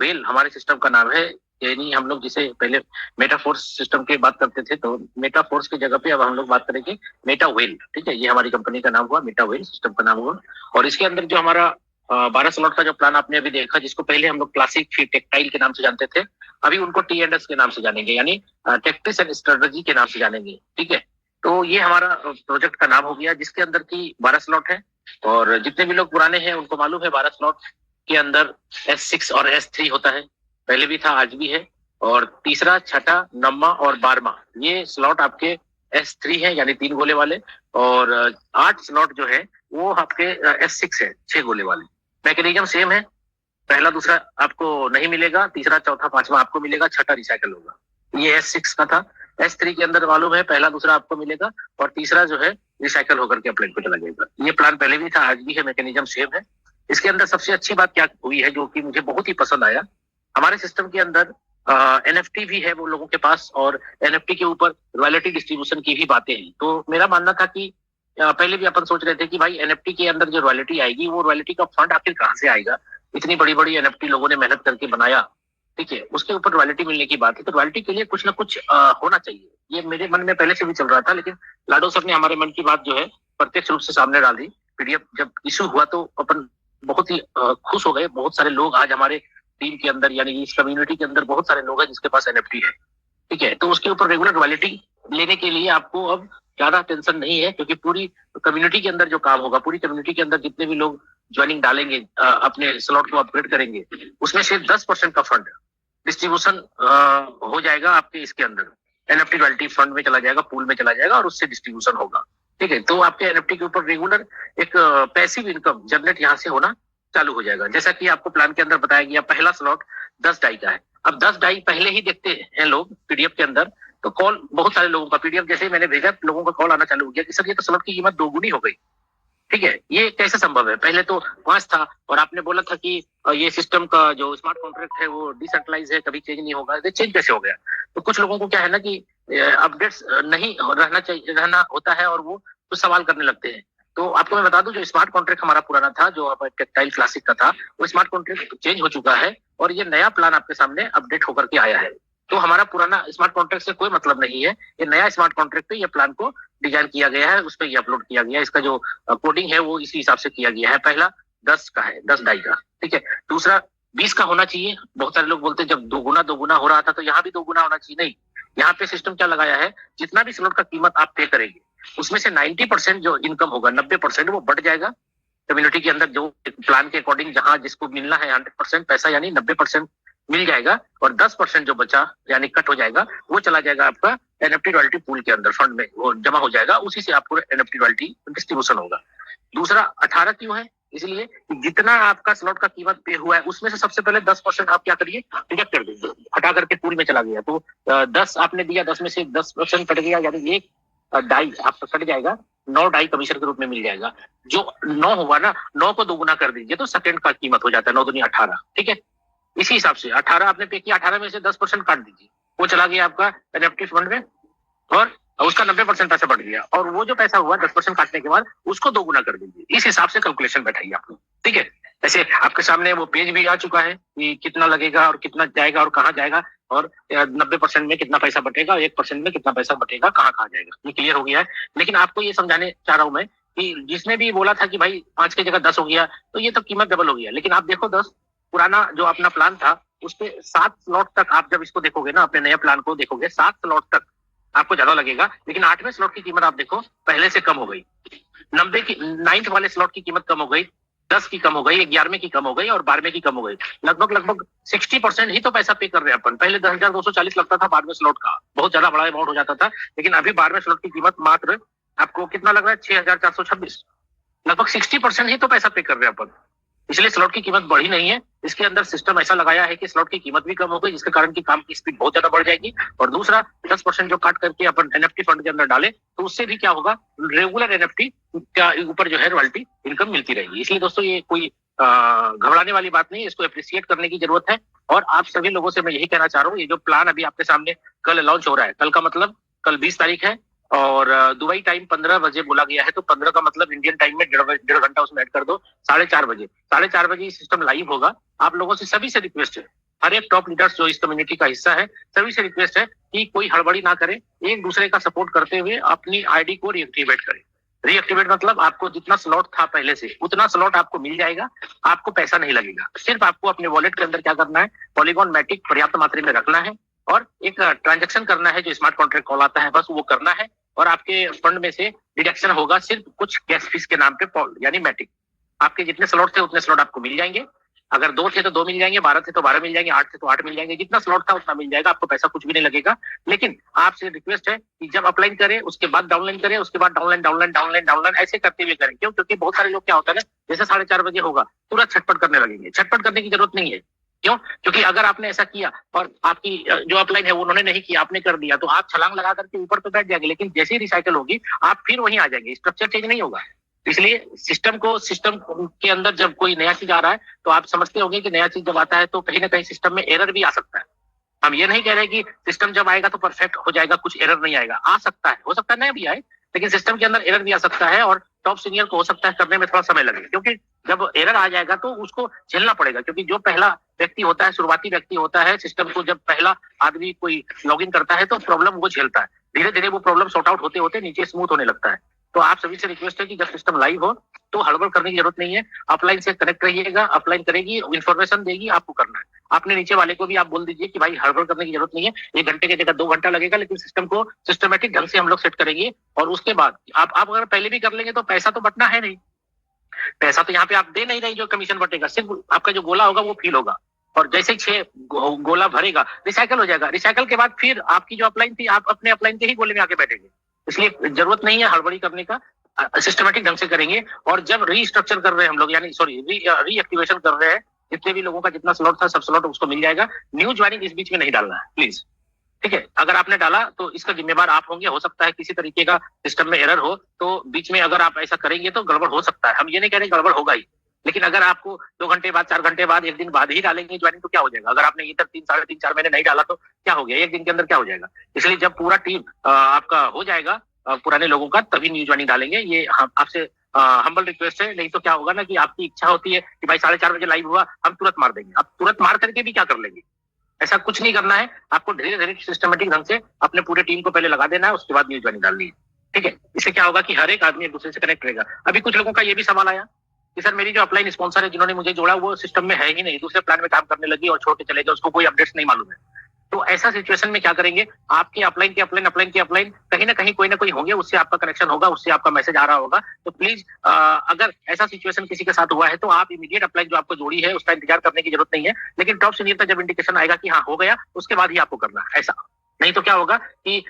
वेल हमारे सिस्टम का नाम है। यानी हम लोग जिसे पहले मेटाफोर्स सिस्टम की बात करते थे, तो मेटाफोर्स की जगह पे अब हम लोग बात करेंगे मेटा वेल। ठीक है, ये हमारी कंपनी का नाम हुआ, मेटा वेल सिस्टम का नाम हुआ। और इसके अंदर जो हमारा 12 स्लॉट का जो प्लान आपने अभी देखा, जिसको पहले हम लोग क्लासिक फिर टेक्टाइल के नाम से जानते थे, अभी उनको T&S के नाम से जानेंगे, यानी टेक्टिक्स एंड स्ट्रेटजी के नाम से जानेंगे। ठीक है, तो ये हमारा प्रोजेक्ट का नाम हो गया, जिसके अंदर की 12 स्लॉट है। और जितने भी लोग पुराने हैं उनको मालूम है 12 स्लॉट के अंदर S6 और S3 होता है, पहले भी था आज भी है। और तीसरा, छठा, नौवां और 12वां ये स्लॉट आपके S3 है, यानी 3 गोले वाले। और 8 स्लॉट जो है वो आपके S6 है, 6 गोले वाले। मैकेनिज्म सेम है, पहला दूसरा आपको नहीं मिलेगा, तीसरा चौथा पांचवा आपको मिलेगा, छठा रिसाइकल होगा। ये S6 का था। S3 के अंदर मालूम है पहला दूसरा आपको मिलेगा और तीसरा जो है रिसाइकल होकर के प्लेन पे चला जाएगा। ये प्लान पहले भी था, आज भी है, मैकेनिज्म सेम है। इसके अंदर सबसे अच्छी बात क्या हुई है, जो कि मुझे बहुत ही पसंद आया, हमारे सिस्टम के अंदर NFT भी है वो लोगों के पास, और NFT के ऊपर रॉयल्टी डिस्ट्रीब्यूशन की भी बातें हैं। तो मेरा मानना था कि पहले भी अपन सोच रहे थे कि भाई NFT के अंदर जो रॉयल्टी आएगी, वो रॉयल्टी का फंड आखिर कहाँ से आएगा, इतनी बड़ी बड़ी NFT लोगों ने मेहनत करके बनाया। ठीक है, उसके ऊपर रॉयल्टी मिलने की बात है, तो रॉयल्टी के लिए कुछ ना कुछ होना चाहिए। ये मेरे मन में पहले से भी चल रहा था, लेकिन लाडो सर ने हमारे मन की बात जो है प्रत्यक्ष रूप से सामने डाल दी। पीडीएफ जब इशू हुआ तो अपन बहुत ही खुश हो गए। बहुत सारे लोग आज हमारे टीम के अंदर, यानी इस कम्युनिटी के अंदर बहुत सारे लोग हैं जिसके पास NFT है। ठीक है, तो उसके ऊपर रेगुलर रॉयल्टी लेने के लिए आपको अब ज्यादा टेंशन नहीं है, क्योंकि पूरी कम्युनिटी के अंदर जो काम होगा, पूरी कम्युनिटी के अंदर जितने भी लोग ज्वाइनिंग डालेंगे, अपने स्लॉट को अपग्रेड करेंगे, उसमें से 10% का फंड डिस्ट्रीब्यूशन हो जाएगा आपके इसके अंदर, NFT रॉयल्टी फंड में चला जाएगा, पूल में चला जाएगा और उससे डिस्ट्रीब्यूशन होगा। ठीक है, तो आपके NFT के ऊपर रेगुलर एक पैसिव इनकम जनरेट यहाँ से होना चालू हो जाएगा। जैसा कि आपको प्लान के अंदर बताया गया, पहला स्लॉट 10 डाई का है। अब 10 डाई पहले ही देखते हैं लोग पीडीएफ के अंदर, तो कॉल बहुत सारे लोगों का, पीडीएफ जैसे ही मैंने भेजा लोगों का कॉल आना चालू हो गया कि सर ये तो स्लॉट की कीमत दोगुनी हो गई। ठीक है, ये कैसे संभव है, पहले तो 5 था और आपने बोला था कि ये सिस्टम का जो स्मार्ट कॉन्ट्रैक्ट है वो डिसेंट्रलाइज है, कभी चेंज नहीं होगा, ये चेंज कैसे हो गया। तो कुछ लोगों को क्या है ना कि अपडेट्स नहीं रहना चाहिए, रहना होता है, और वो कुछ सवाल करने लगते हैं। तो आपको मैं बता दूं, जो स्मार्ट कॉन्ट्रैक्ट हमारा पुराना था, जो टेक्टाइल क्लासिक का था, वो स्मार्ट कॉन्ट्रैक्ट चेंज हो चुका है और ये नया प्लान आपके सामने अपडेट होकर के आया है। तो हमारा पुराना स्मार्ट कॉन्ट्रैक्ट से कोई मतलब नहीं है, ये नया स्मार्ट कॉन्ट्रैक्ट पे ये प्लान को डिजाइन किया गया है, उस पर ये अपलोड किया गया है। इसका जो कोडिंग है वो इसी हिसाब से किया गया है। पहला 10 का है, 10 डाई का। ठीक है, दूसरा 20 का होना चाहिए। बहुत सारे लोग बोलते हैं जब दो गुना हो रहा था तो यहाँ भी 2 गुना होना चाहिए। नहीं, यहाँ पे सिस्टम क्या लगाया है, जितना भी स्लॉट का कीमत आप पे करेंगे उसमें से 90% जो इनकम होगा, 90% वो बढ़ जाएगा कम्युनिटी के अंदर। जो प्लान के अकॉर्डिंग जहां जिसको मिलना है 100% पैसा, यानी 90% मिल जाएगा, और 10% जो बचा यानी कट हो जाएगा, वो चला जाएगा आपका NFT रॉयल्टी पूल के अंदर, फंड में वो जमा हो जाएगा, उसी से आपको NFT रॉयल्टी डिस्ट्रीब्यूशन होगा। दूसरा 18 क्यों है, इसलिए जितना आपका स्लॉट का कीमत पे हुआ है उसमें से सबसे पहले 10% आप क्या करिए, रिजेक्ट कर दीजिए, हटा करके पूल में चला गया। तो 10 आपने दिया, 10 में से 10% कट गया, यानी एक डाई आपका कट जाएगा, 9 डाई कमीशन के रूप में मिल जाएगा। जो 9 हुआ ना, 9 को 2 गुना कर दीजिए तो सेकंड का कीमत हो जाता है 9 दूनी 18। ठीक है, इसी हिसाब से 18 आपने पे किया, 18 में से 10% काट दीजिए, वो चला गया आपका NFT फंड में, और उसका 90% पैसा बढ़ गया, और वो जो पैसा हुआ 10% काटने के बाद उसको 2 गुना कर दीजिए। इस हिसाब से कैलकुलेशन बैठाइए आप लोग। ठीक है, ऐसे आपके सामने वो पेज भी आ चुका है कि कितना लगेगा और कितना जाएगा और कहाँ जाएगा, और 90% में कितना पैसा बटेगा, 1% में कितना पैसा बटेगा, कहाँ कहाँ जाएगा, ये क्लियर हो गया है। लेकिन आपको ये समझाने चाह रहा हूं मैं कि जिसने भी बोला था कि भाई 5 की जगह 10 हो गया, तो ये तो कीमत डबल हो गया। लेकिन आप देखो 10 पुराना जो अपना प्लान था उस पे 7 स्लॉट तक आप जब इसको देखोगे ना, अपने नए प्लान को देखोगे, 7 स्लॉट तक आपको ज्यादा लगेगा, लेकिन 8वें स्लॉट की कीमत आप देखो पहले से कम हो गई। 9th वाले स्लॉट की कीमत कम हो गई, 10 की कम हो गई, 11वें की कम हो गई और 12वें की कम हो गई। लगभग 60% ही तो पैसा पे कर रहे हैं अपन। पहले 10,240 लगता था 12वें स्लॉट का, बहुत ज्यादा बड़ा अमाउंट हो जाता था। लेकिन अभी 12वें स्लॉट की कीमत मात्र आपको कितना लग रहा है, 6,426। लगभग 60% ही तो पैसा पे कर रहे हैं अपन। इसलिए स्लॉट की कीमत बढ़ी नहीं है। इसके अंदर सिस्टम ऐसा लगाया है कि स्लॉट की कीमत भी कम हो गई, जिसके कारण की काम की स्पीड बहुत ज्यादा बढ़ जाएगी। और दूसरा 10% जो काट करके अपन एनएफटी फंड के अंदर डाले, तो उससे भी क्या होगा, रेगुलर एनएफटी का ऊपर जो है रॉयल्टी इनकम मिलती रहेगी। इसलिए दोस्तों ये कोई घबराने वाली बात नहीं है, इसको अप्रिशिएट करने की जरूरत है। और आप सभी लोगों से मैं यही कहना चाह रहा हूँ, ये जो प्लान अभी आपके सामने कल लॉन्च हो रहा है, कल का मतलब कल 20 तारीख है और दुबई टाइम 15 बजे बोला गया है, तो 15 का मतलब इंडियन टाइम में डेढ़ घंटा उसमें ऐड कर दो, 4:30 बजे। 4:30 सिस्टम लाइव होगा। आप लोगों से सभी से रिक्वेस्ट है, हर एक टॉप लीडर्स जो इस कम्युनिटी का हिस्सा है, सभी से रिक्वेस्ट है कि कोई हड़बड़ी ना करे, एक दूसरे का सपोर्ट करते हुए अपनी आईडी को रीएक्टिवेट करें। रीएक्टिवेट मतलब आपको जितना स्लॉट था पहले से उतना स्लॉट आपको मिल जाएगा, आपको पैसा नहीं लगेगा। सिर्फ आपको अपने वॉलेट के अंदर क्या करना है, पॉलीगॉन मैटिक पर्याप्त मात्रा में रखना है और एक ट्रांजैक्शन करना है, जो स्मार्ट कॉन्ट्रैक्ट कॉल आता है, बस वो करना है। और आपके फंड में से डिडक्शन होगा सिर्फ कुछ गैस फीस के नाम पे, यानी मैटिक। आपके जितने स्लॉट थे उतने स्लॉट आपको मिल जाएंगे। अगर 2 थे तो 2 मिल जाएंगे, 12 थे तो 12 मिल जाएंगे, 8 थे तो 8 मिल जाएंगे। जितना स्लॉट था उतना मिल जाएगा, आपको पैसा कुछ भी नहीं लगेगा। लेकिन आपसे रिक्वेस्ट है कि जब अपलाइन करें उसके बाद डाउनलाइन करें, उसके बाद डाउनलाइन ऐसे करते हुए करें। क्यों? क्योंकि बहुत सारे लोग क्या होता है ना, जैसे 4:30 होगा तुरंत छटपट करने लगेंगे। छटपट करने की जरूरत नहीं है। क्यों? क्योंकि अगर आपने ऐसा किया और आपकी जो अपलाइन है वो उन्होंने नहीं किया, आपने कर दिया, तो आप छलांग लगा करके ऊपर तो बैठ जाएंगे, लेकिन जैसे ही रिसाइकल होगी आप फिर वहीं आ जाएंगे, स्ट्रक्चर चेंज नहीं होगा। इसलिए सिस्टम के अंदर जब कोई नया चीज आ रहा है तो आप समझते होंगे कि नया चीज जब आता है तो कहीं ना कहीं सिस्टम में एरर भी आ सकता है। हम ये नहीं कह रहे कि सिस्टम जब आएगा तो परफेक्ट हो जाएगा, कुछ एरर नहीं आएगा। आ सकता है, हो सकता है नहीं भी आए, लेकिन सिस्टम के अंदर एरर भी आ सकता है और टॉप सीनियर को हो सकता है करने में थोड़ा समय लगे, क्योंकि जब एरर आ जाएगा तो उसको झेलना पड़ेगा। क्योंकि जो पहला व्यक्ति होता है, शुरुआती व्यक्ति होता है, सिस्टम को जब पहला आदमी कोई लॉग इन करता है तो प्रॉब्लम वो झेलता है। धीरे धीरे वो प्रॉब्लम सॉर्ट आउट होते होते नीचे स्मूथ होने लगता है। तो आप सभी से रिक्वेस्ट है कि जब सिस्टम लाइव हो तो हड़बड़ करने की जरूरत नहीं है। अपलाइन से कनेक्ट रहिएगा, अपलाइन करेगी, इन्फॉर्मेशन देगी, आपको करना है। आपने नीचे वाले को भी आप बोल दीजिए कि भाई हड़बड़ करने की जरूरत नहीं है, 1 घंटे की जगह 2 घंटा लगेगा, लेकिन सिस्टम को सिस्टमेटिक ढंग से हम लोग सेट करेंगे। और उसके बाद आप अगर पहले भी कर लेंगे तो पैसा तो बटना है नहीं, पैसा तो यहाँ पे आप दे नहीं रहे, जो कमीशन बटेगा सिर्फ आपका जो गोला होगा वो फील होगा। और जैसे ही 6 गोला भरेगा रिसाइकल हो जाएगा। रिसाइकल के बाद फिर आपकी जो अपलाइन थी, आप अपने अपलाइन के ही गोले में आके बैठेंगे। इसलिए जरूरत नहीं है हड़बड़ी करने का, सिस्टमेटिक ढंग से करेंगे। और जब रीस्ट्रक्चर कर रहे हैं हम लोग, यानी सॉरी रीएक्टिवेशन कर रहे हैं, जितने भी लोगों का जितना स्लॉट था सब स्लॉट उसको मिल जाएगा। न्यू ज्वाइनिंग इस बीच में नहीं डालना है प्लीज, ठीक है? अगर आपने डाला तो इसका जिम्मेवार आप होंगे। हो सकता है किसी तरीके का सिस्टम में एरर हो, तो बीच में अगर आप ऐसा करेंगे तो गड़बड़ हो सकता है। हम ये नहीं कह रहे गड़बड़ होगा ही, लेकिन अगर आपको 2 घंटे बाद, 4 घंटे बाद, 1 दिन बाद ही डालेंगे ज्वाइनिंग तो क्या हो जाएगा? अगर आपने ये तक 3, साढ़े 3, 4 महीने नहीं डाला तो क्या हो गया? 1 दिन के अंदर क्या हो जाएगा? इसलिए जब पूरा टीम आपका हो जाएगा पुराने लोगों का, तभी न्यू ज्वाइनिंग डालेंगे। ये आपसे हम्बल रिक्वेस्ट है। नहीं तो क्या होगा ना कि आपकी इच्छा होती है कि भाई 4:30 बजे लाइव हुआ, हम तुरंत मार देंगे। अब तुरंत मार करके भी क्या कर लेंगे? ऐसा कुछ नहीं करना है। आपको धीरे धीरे सिस्टमेटिक ढंग से अपने पूरे टीम को पहले लगा देना है, उसके बाद न्यू ज्वाइनिंग डालनी है, ठीक है? इससे क्या होगा कि हर एक आदमी एक दूसरे से कनेक्ट रहेगा। अभी कुछ लोगों का ये भी सवाल आया कि सर मेरी जो अपलाइन स्पॉन्सर है जिन्होंने मुझे जोड़ा वो सिस्टम में है ही नहीं, दूसरे प्लान में काम करने लगी और छोड़ के चले गए, उसको कोई अपडेट्स नहीं मालूम है। तो ऐसा सिचुएशन में क्या करेंगे? आपके अपलाइन के अपलाइन कहीं ना कहीं कोई ना कोई होंगे, उससे आपका कनेक्शन होगा, उससे आपका मैसेज आ रहा होगा। तो प्लीज अगर ऐसा सिचुएशन किसी के साथ हुआ है तो आप इमीडिएट अपलाइन जो आपको जोड़ी है उसका इंतजार करने की जरूरत नहीं है। लेकिन टॉप सीनियर का जब इंडिकेशन आएगा कि हाँ हो गया, उसके बाद ही आपको करना है। ऐसा नहीं तो क्या होगा कि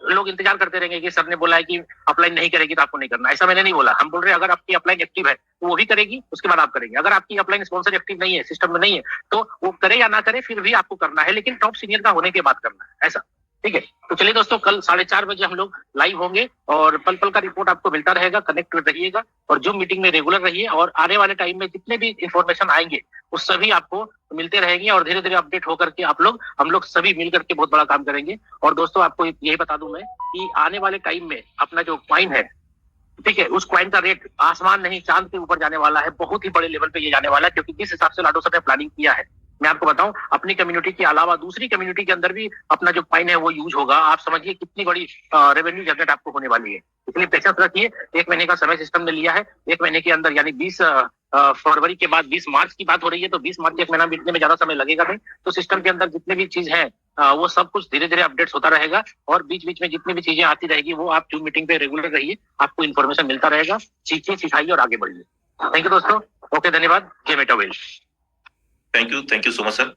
लोग इंतजार करते रहेंगे कि सर ने बोला है कि अपलाइन नहीं करेगी तो आपको नहीं करना। ऐसा मैंने नहीं बोला। हम बोल रहे हैं अगर आपकी अपलाइन एक्टिव है तो वो भी करेगी, उसके बाद आप करेंगे। अगर आपकी अपलाइन स्पॉन्सर एक्टिव नहीं है, सिस्टम में नहीं है, तो वो करे या ना करे फिर भी आपको करना है, लेकिन टॉप सीनियर का होने के बाद करना है। ऐसा, ठीक है? तो चलिए दोस्तों, कल 4:30 बजे हम लोग लाइव होंगे और पल पल का रिपोर्ट आपको मिलता रहेगा। कनेक्ट रहिएगा और जो मीटिंग में रेगुलर रहिए, और आने वाले टाइम में जितने भी इंफॉर्मेशन आएंगे वो सभी आपको मिलते रहेंगे और धीरे धीरे अपडेट होकर के हम लोग सभी मिलकर के बहुत बड़ा काम करेंगे। और दोस्तों आपको यही बता दूं मैं कि आने वाले टाइम में अपना जो क्वाइन है, ठीक है, उस क्वाइन का रेट आसमान नहीं चांद के ऊपर जाने वाला है। बहुत ही बड़े लेवल पे ये जाने वाला है, क्योंकि जिस हिसाब से लाडो सर ने प्लानिंग किया है, मैं आपको बताऊं, अपनी कम्युनिटी के अलावा दूसरी कम्युनिटी के अंदर भी अपना जो क्वाइन है वो यूज होगा। आप समझिए कितनी बड़ी रेवेन्यू जनरेट आपको होने वाली है। इसलिए पेशेंस रखिए। 1 महीने का समय सिस्टम ने लिया है। 1 महीने के अंदर, यानी 20 फरवरी के बाद 20 मार्च की बात हो रही है, तो 20 मार्च 1 महीना बीतने में ज्यादा समय लगेगा नहीं। तो सिस्टम के अंदर जितने भी चीज है वो सब कुछ धीरे धीरे अपडेट्स होता रहेगा। और बीच बीच में जितनी भी चीजें आती रहेगी वो आप जूम मीटिंग पे रेगुलर रहिए, आपको इन्फॉर्मेशन मिलता रहेगा। सीखिए, सिखाइए और आगे बढ़िए। थैंक यू दोस्तों। ओके, धन्यवाद। जय Metawell. Thank you so much sir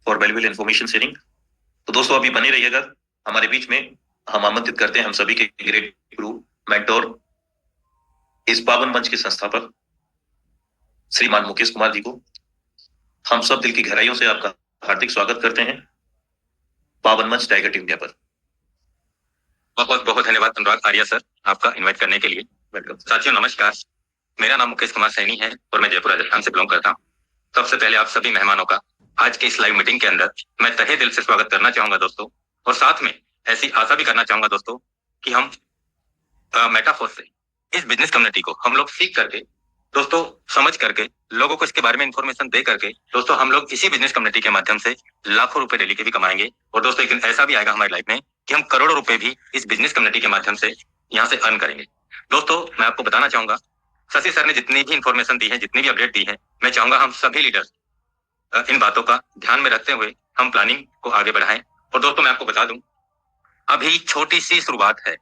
for valuable information sharing. तो दोस्तों अभी बने रहिएगा हमारे बीच में। हम आमंत्रित करते हैं हम सभी के ग्रेट गुरु, मेंटोर, इस पावन मंच के संस्थापक श्रीमान मुकेश कुमार जी को। हम सब दिल की गहराइयों से आपका हार्दिक स्वागत करते हैं पावन मंच टाइगर टीम इंडिया पर। बहुत बहुत धन्यवाद अनुराग आर्या सर, आपका इनवाइट करने के लिए। वेलकम। साथियों नमस्कार, मेरा नाम मुकेश कुमार सैनी है और मैं जयपुर राजस्थान से बिलोंग करता हूँ। सबसे पहले आप सभी मेहमानों का आज की इस लाइव मीटिंग के अंदर मैं तहे दिल से स्वागत करना चाहूंगा दोस्तों, और साथ में ऐसी आशा भी करना चाहूंगा दोस्तों कि हम मेटाफोर्स से इस बिजनेस कम्युनिटी को हम लोग सीख करके दोस्तों, समझ करके, लोगों को इसके बारे में इंफॉर्मेशन दे करके दोस्तों, हम लोग इसी बिजनेस कम्युनिटी के माध्यम से लाखों रुपए डेली के भी कमाएंगे। और दोस्तों एक दिन ऐसा भी आएगा हमारी लाइफ में कि हम करोड़ों रुपए भी इस बिजनेस कम्युनिटी के माध्यम से यहाँ से अर्न करेंगे। दोस्तों मैं आपको बताना चाहूंगा, शशि सर ने जितनी भी इंफॉर्मेशन दी है, जितनी भी अपडेट दी है, मैं चाहूंगा हम सभी लीडर्स इन बातों का ध्यान में रखते हुए हम प्लानिंग को आगे बढ़ाएं। और दोस्तों मैं आपको बता दूं, अभी छोटी सी शुरुआत है,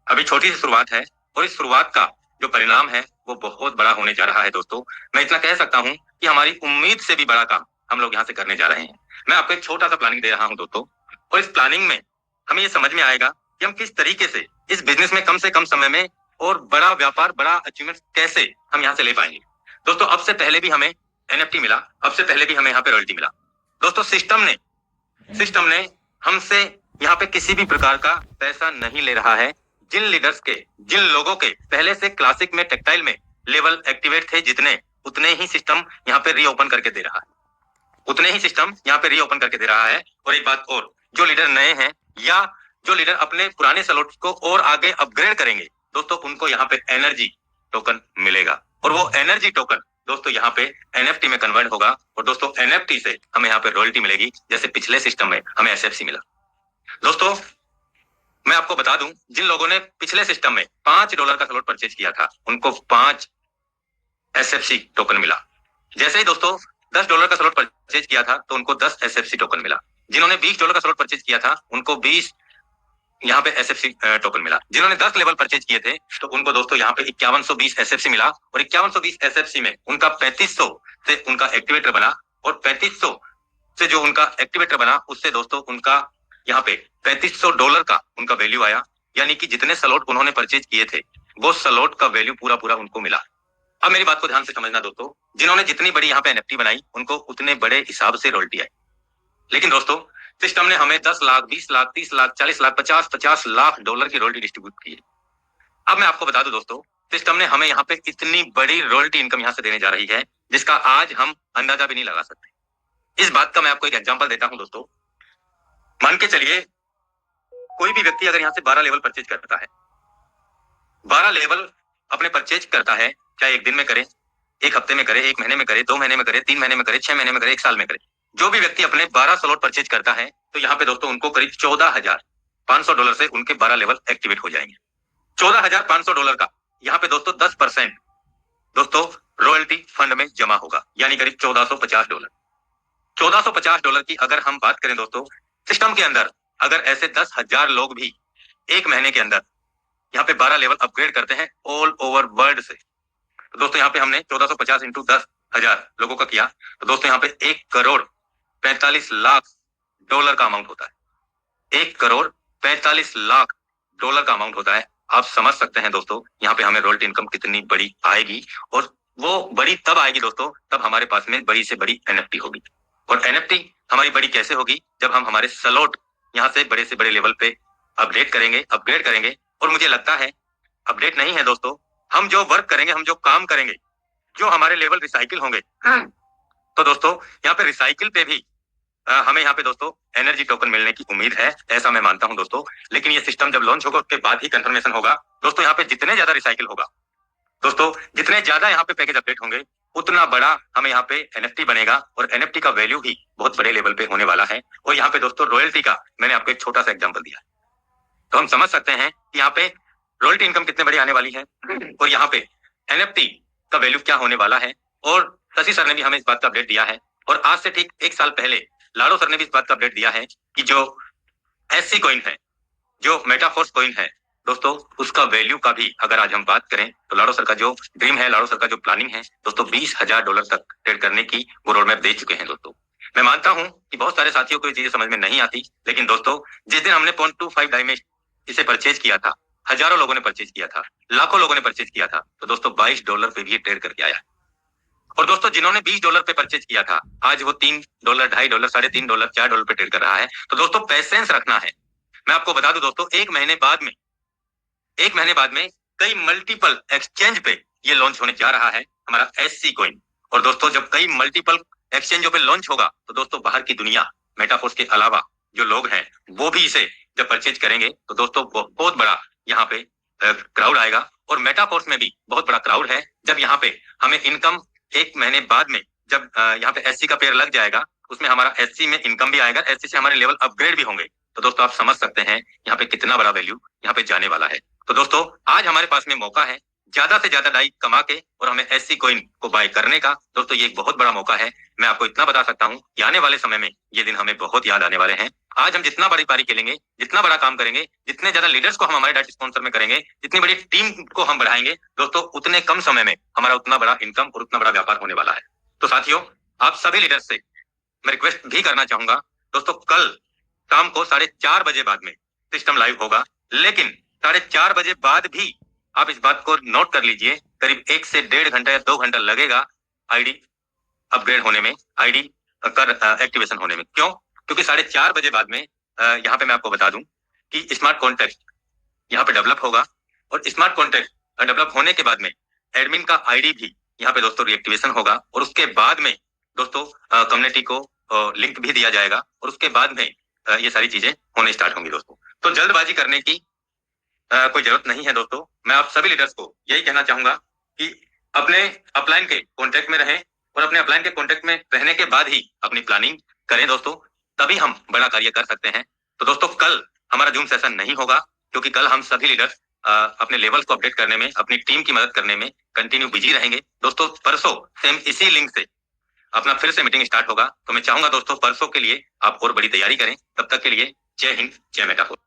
अभी छोटी सी शुरुआत है, और इस शुरुआत का जो परिणाम है वो बहुत बड़ा होने जा रहा है। दोस्तों मैं इतना कह सकता हूं कि हमारी उम्मीद से भी बड़ा काम हम लोग यहाँ से करने जा रहे हैं। मैं आपको एक छोटा सा प्लानिंग दे रहा हूं दोस्तों, और इस प्लानिंग में हमें ये समझ में आएगा कि हम किस तरीके से इस बिजनेस में कम से कम समय में और बड़ा व्यापार, बड़ा अचीवमेंट कैसे हम यहाँ से ले पाएंगे। दोस्तों अब से पहले भी हमें एनएफटी मिला, अब से पहले भी हमें यहाँ पे रॉयल्टी मिला। दोस्तों सिस्टम ने हमसे यहाँ पे किसी भी प्रकार का पैसा नहीं ले रहा है। जिन लीडर्स के, जिन लोगों के पहले से क्लासिक में, टेक्टाइल में लेवल एक्टिवेट थे जितने, उतने ही सिस्टम यहाँ पे रीओपन करके दे रहा है, उतने ही सिस्टम यहाँ पे रीओपन करके दे रहा है। और एक बात और, जो लीडर नए हैं या जो लीडर अपने पुराने स्लॉट्स को और आगे अपग्रेड करेंगे दोस्तों, उनको यहाँ पे एनर्जी टोकन मिलेगा, और वो एनर्जी टोकन दोस्तों यहाँ पे एनएफटी में कन्वर्ट होगा। और दोस्तों एनएफटी से हमें यहाँ पे रॉयल्टी मिलेगी, जैसे पिछले सिस्टम में हमें एसएफसी मिला। दोस्तों मैं आपको बता दूं, जिन लोगों ने पिछले सिस्टम में $5 का स्लॉट परचेज किया था, उनको 5 एसएफसी टोकन मिला। जैसे ही दोस्तों $10 का स्लॉट परचेज किया था तो उनको 10 एसएफसी टोकन मिला। जिन्होंने $20 का स्लॉट परचेज किया था उनको 20 यहाँ पे एसएफसी टोकन मिला। जिन्होंने 10 लेवल परचेज किए थे तो उनको दोस्तों यहाँ पे 5120 एसएफसी मिला, और 5120 एसएफसी में उनका 3500 से उनका एक्टिवेटर बना, और 3500 से जो उनका एक्टिवेटर बना उससे दोस्तों उनका यहाँ पे $3500 का उनका वैल्यू आया। यानी कि जितने स्लॉट उन्होंने परचेज किए थे वो स्लॉट का वैल्यू पूरा पूरा उनको मिला। अब मेरी बात को ध्यान से समझना दोस्तों, जिन्होंने जितनी बड़ी यहाँ पे एनएफटी बनाई उनको उतने बड़े हिसाब से रॉयल्टी आई। लेकिन दोस्तों सिस्टम ने हमें 10 लाख, 20 लाख, 30 लाख, 40 लाख, 50 लाख डॉलर की रॉयल्टी डिस्ट्रीब्यूट की है। अब मैं आपको बता दूं दोस्तों, सिस्टम ने हमें यहाँ पे इतनी बड़ी रॉयल्टी इनकम यहाँ से देने जा रही है जिसका आज हम अंदाजा भी नहीं लगा सकते। इस बात का मैं आपको एक एग्जांपल देता हूं दोस्तों। मान के चलिए कोई भी व्यक्ति अगर यहाँ से 12 लेवल परचेज करता है, 12 लेवल अपने परचेज करता है, चाहे एक दिन में करे, एक हफ्ते में करे, एक महीने में करे, 2 महीने में करे, 3 महीने में करे, 6 महीने में करे, 1 साल में करे, जो भी व्यक्ति अपने 12 स्लॉट परचेज करता है तो यहाँ पे दोस्तों उनको करीब $14,500 से उनके 12 लेवल एक्टिवेट हो जाएंगे। $14,500 का यहाँ पे दोस्तों 10% दोस्तों रॉयल्टी फंड में जमा होगा, यानी करीब $1450। $1450 की अगर हम बात करें दोस्तों, सिस्टम के अंदर अगर ऐसे 10,000 लोग भी एक महीने के अंदर यहाँ पे 12 लेवल अपग्रेड करते हैं ऑल ओवर वर्ल्ड से, तो दोस्तों यहाँ पे हमने 1450 इंटू 10,000 लोगों का किया, तो दोस्तों यहाँ पे $1,45,00,000 का अमाउंट होता है। $1,45,00,000 का अमाउंट होता है। आप समझ सकते हैं दोस्तों यहाँ पे हमें रॉयल्टी इनकम कितनी बड़ी आएगी, और वो बड़ी तब आएगी दोस्तों तब हमारे पास में बड़ी से बड़ी एनएफटी होगी। और एनएफटी हमारी बड़ी कैसे होगी, जब हम हमारे स्लॉट यहाँ से बड़े लेवल पे अपडेट करेंगे, अपग्रेड करेंगे। और मुझे लगता है अपडेट नहीं है दोस्तों, हम जो वर्क करेंगे, हम जो काम करेंगे, जो हमारे लेवल रिसाइकिल होंगे, तो दोस्तों यहाँ पे रिसाइकिल पे भी हमें यहाँ पे दोस्तों एनर्जी टोकन मिलने की उम्मीद है, ऐसा मैं मानता हूं दोस्तों। लेकिन ये सिस्टम जब लॉन्च होगा उसके बाद ही कंफर्मेशन होगा दोस्तों। यहाँ पे जितने ज्यादा रिसाइकिल होगा दोस्तों, जितने ज्यादा यहाँ पे पैकेज अपडेट होंगे, उतना बड़ा हमें यहाँ पे एनएफटी बनेगा, और एनएफटी का वैल्यू भी बहुत बड़े लेवल पे होने वाला है। और यहाँ पे दोस्तों रॉयल्टी का मैंने आपको एक छोटा सा एग्जांपल दिया, तो हम समझ सकते हैं कि यहाँ पे रॉयल्टी इनकम कितने बड़ी आने वाली है, और यहाँ पे एनएफटी का वैल्यू क्या होने वाला है। और शशि सर ने भी हमें इस बात का अपडेट दिया है, और आज से ठीक 1 साल पहले लाडो सर ने भी इस बात का अपडेट दिया है कि जो एससी कॉइन है, जो मेटाफोर्स कॉइन है, दोस्तों उसका वैल्यू का भी अगर आज हम बात करें तो लाडो सर का जो ड्रीम है, लाडो सर का जो प्लानिंग है दोस्तों, $20,000 तक ट्रेड करने की वो रोड मैप दे चुके हैं दोस्तों। मैं मानता हूं कि बहुत सारे साथियों को ये चीजें समझ में नहीं आती, लेकिन दोस्तों जिस दिन हमने 0.25 डाई में इसे परचेज किया था, हजारों लोगों ने परचेज किया था, लाखों लोगों ने परचेज किया था, तो दोस्तों $22 पे भी ये ट्रेड करके आया। और दोस्तों जिन्होंने $20 पे परचेज किया था, आज वो $3, $2.5, $3.5, $4 पे ट्रेड कर रहा है। तो दोस्तों पेशेंस रखना है। मैं आपको बता दूं दोस्तों, एक महीने बाद में कई मल्टीपल एक्सचेंज पे ये लॉन्च होने जा रहा है हमारा SC कॉइन। और दोस्तों जब कई मल्टीपल एक्सचेंजों पे लॉन्च होगा तो दोस्तों बाहर की दुनिया, मेटाफोर्स के अलावा जो लोग हैं वो भी इसे जब परचेज करेंगे तो दोस्तों बहुत बड़ा यहाँ पे क्राउड आएगा। और मेटाफोर्स में भी बहुत बड़ा क्राउड है। जब यहाँ पे हमें इनकम एक महीने बाद में जब यहाँ पे SC का पेयर लग जाएगा, उसमें हमारा SC में इनकम भी आएगा, SC से हमारे लेवल अपग्रेड भी होंगे। तो दोस्तों आप समझ सकते हैं यहाँ पे कितना बड़ा वैल्यू यहाँ पे जाने वाला है। तो दोस्तों आज हमारे पास में मौका है ज्यादा से ज्यादा डाई कमा के और हमें SC कॉइन को बाय करने का। दोस्तों ये एक बहुत बड़ा मौका है। मैं आपको इतना बता सकता हूँ कि आने वाले समय में ये दिन हमें बहुत याद आने वाले हैं। आज हम जितना बड़ी पारी खेलेंगे, जितना बड़ा काम करेंगे, जितने ज्यादा लीडर्स को हम हमारे डाइट स्पॉन्सर में करेंगे, जितनी बड़ी टीम को हम बढ़ाएंगे दोस्तों, उतने कम समय में हमारा उतना बड़ा इनकम और उतना बड़ा व्यापार होने वाला है। तो साथियों आप सभी लीडर्स से मैं रिक्वेस्ट भी करना चाहूंगा दोस्तों, कल शाम को 4:30 बजे बाद में सिस्टम लाइव होगा, लेकिन 4:30 बजे बाद भी आप इस बात को नोट कर लीजिए, करीब 1 से 1.5 घंटा या 2 घंटा लगेगा आईडी अपग्रेड होने में, आईडी कर एक्टिवेशन होने में। क्यों? क्योंकि 4:30 बजे बाद में यहाँ पे मैं आपको बता दूं कि स्मार्ट कॉन्ट्रैक्ट यहाँ पे डेवलप होगा और स्मार्ट कॉन्ट्रैक्ट डेवलप होने के बाद में एडमिन का आईडी भी यहाँ पे दोस्तों रिएक्टिवेशन होगा और उसके बाद में दोस्तों कम्युनिटी को लिंक भी दिया जाएगा और उसके बाद में ये सारी चीजें होने स्टार्ट होंगी दोस्तों। तो जल्दबाजी करने की कोई जरूरत नहीं है दोस्तों। मैं आप सभी लीडर्स को यही कहना चाहूंगा कि अपने अपलाइन के कॉन्टेक्ट में रहें और अपने अपलाइन के कॉन्टेक्ट में रहने के बाद ही अपनी प्लानिंग करें दोस्तों, तभी हम बड़ा कार्य कर सकते हैं। तो दोस्तों कल हमारा जूम सेशन नहीं होगा क्योंकि कल हम सभी लीडर्स अपने लेवल्स को अपडेट करने में, अपनी टीम की मदद करने में कंटिन्यू बिजी रहेंगे दोस्तों। परसों सेम इसी लिंक से अपना फिर से मीटिंग स्टार्ट होगा। तो मैं चाहूंगा दोस्तों परसों के लिए आप और बड़ी तैयारी करें। तब तक के लिए जय हिंद, जय मेटाफोर।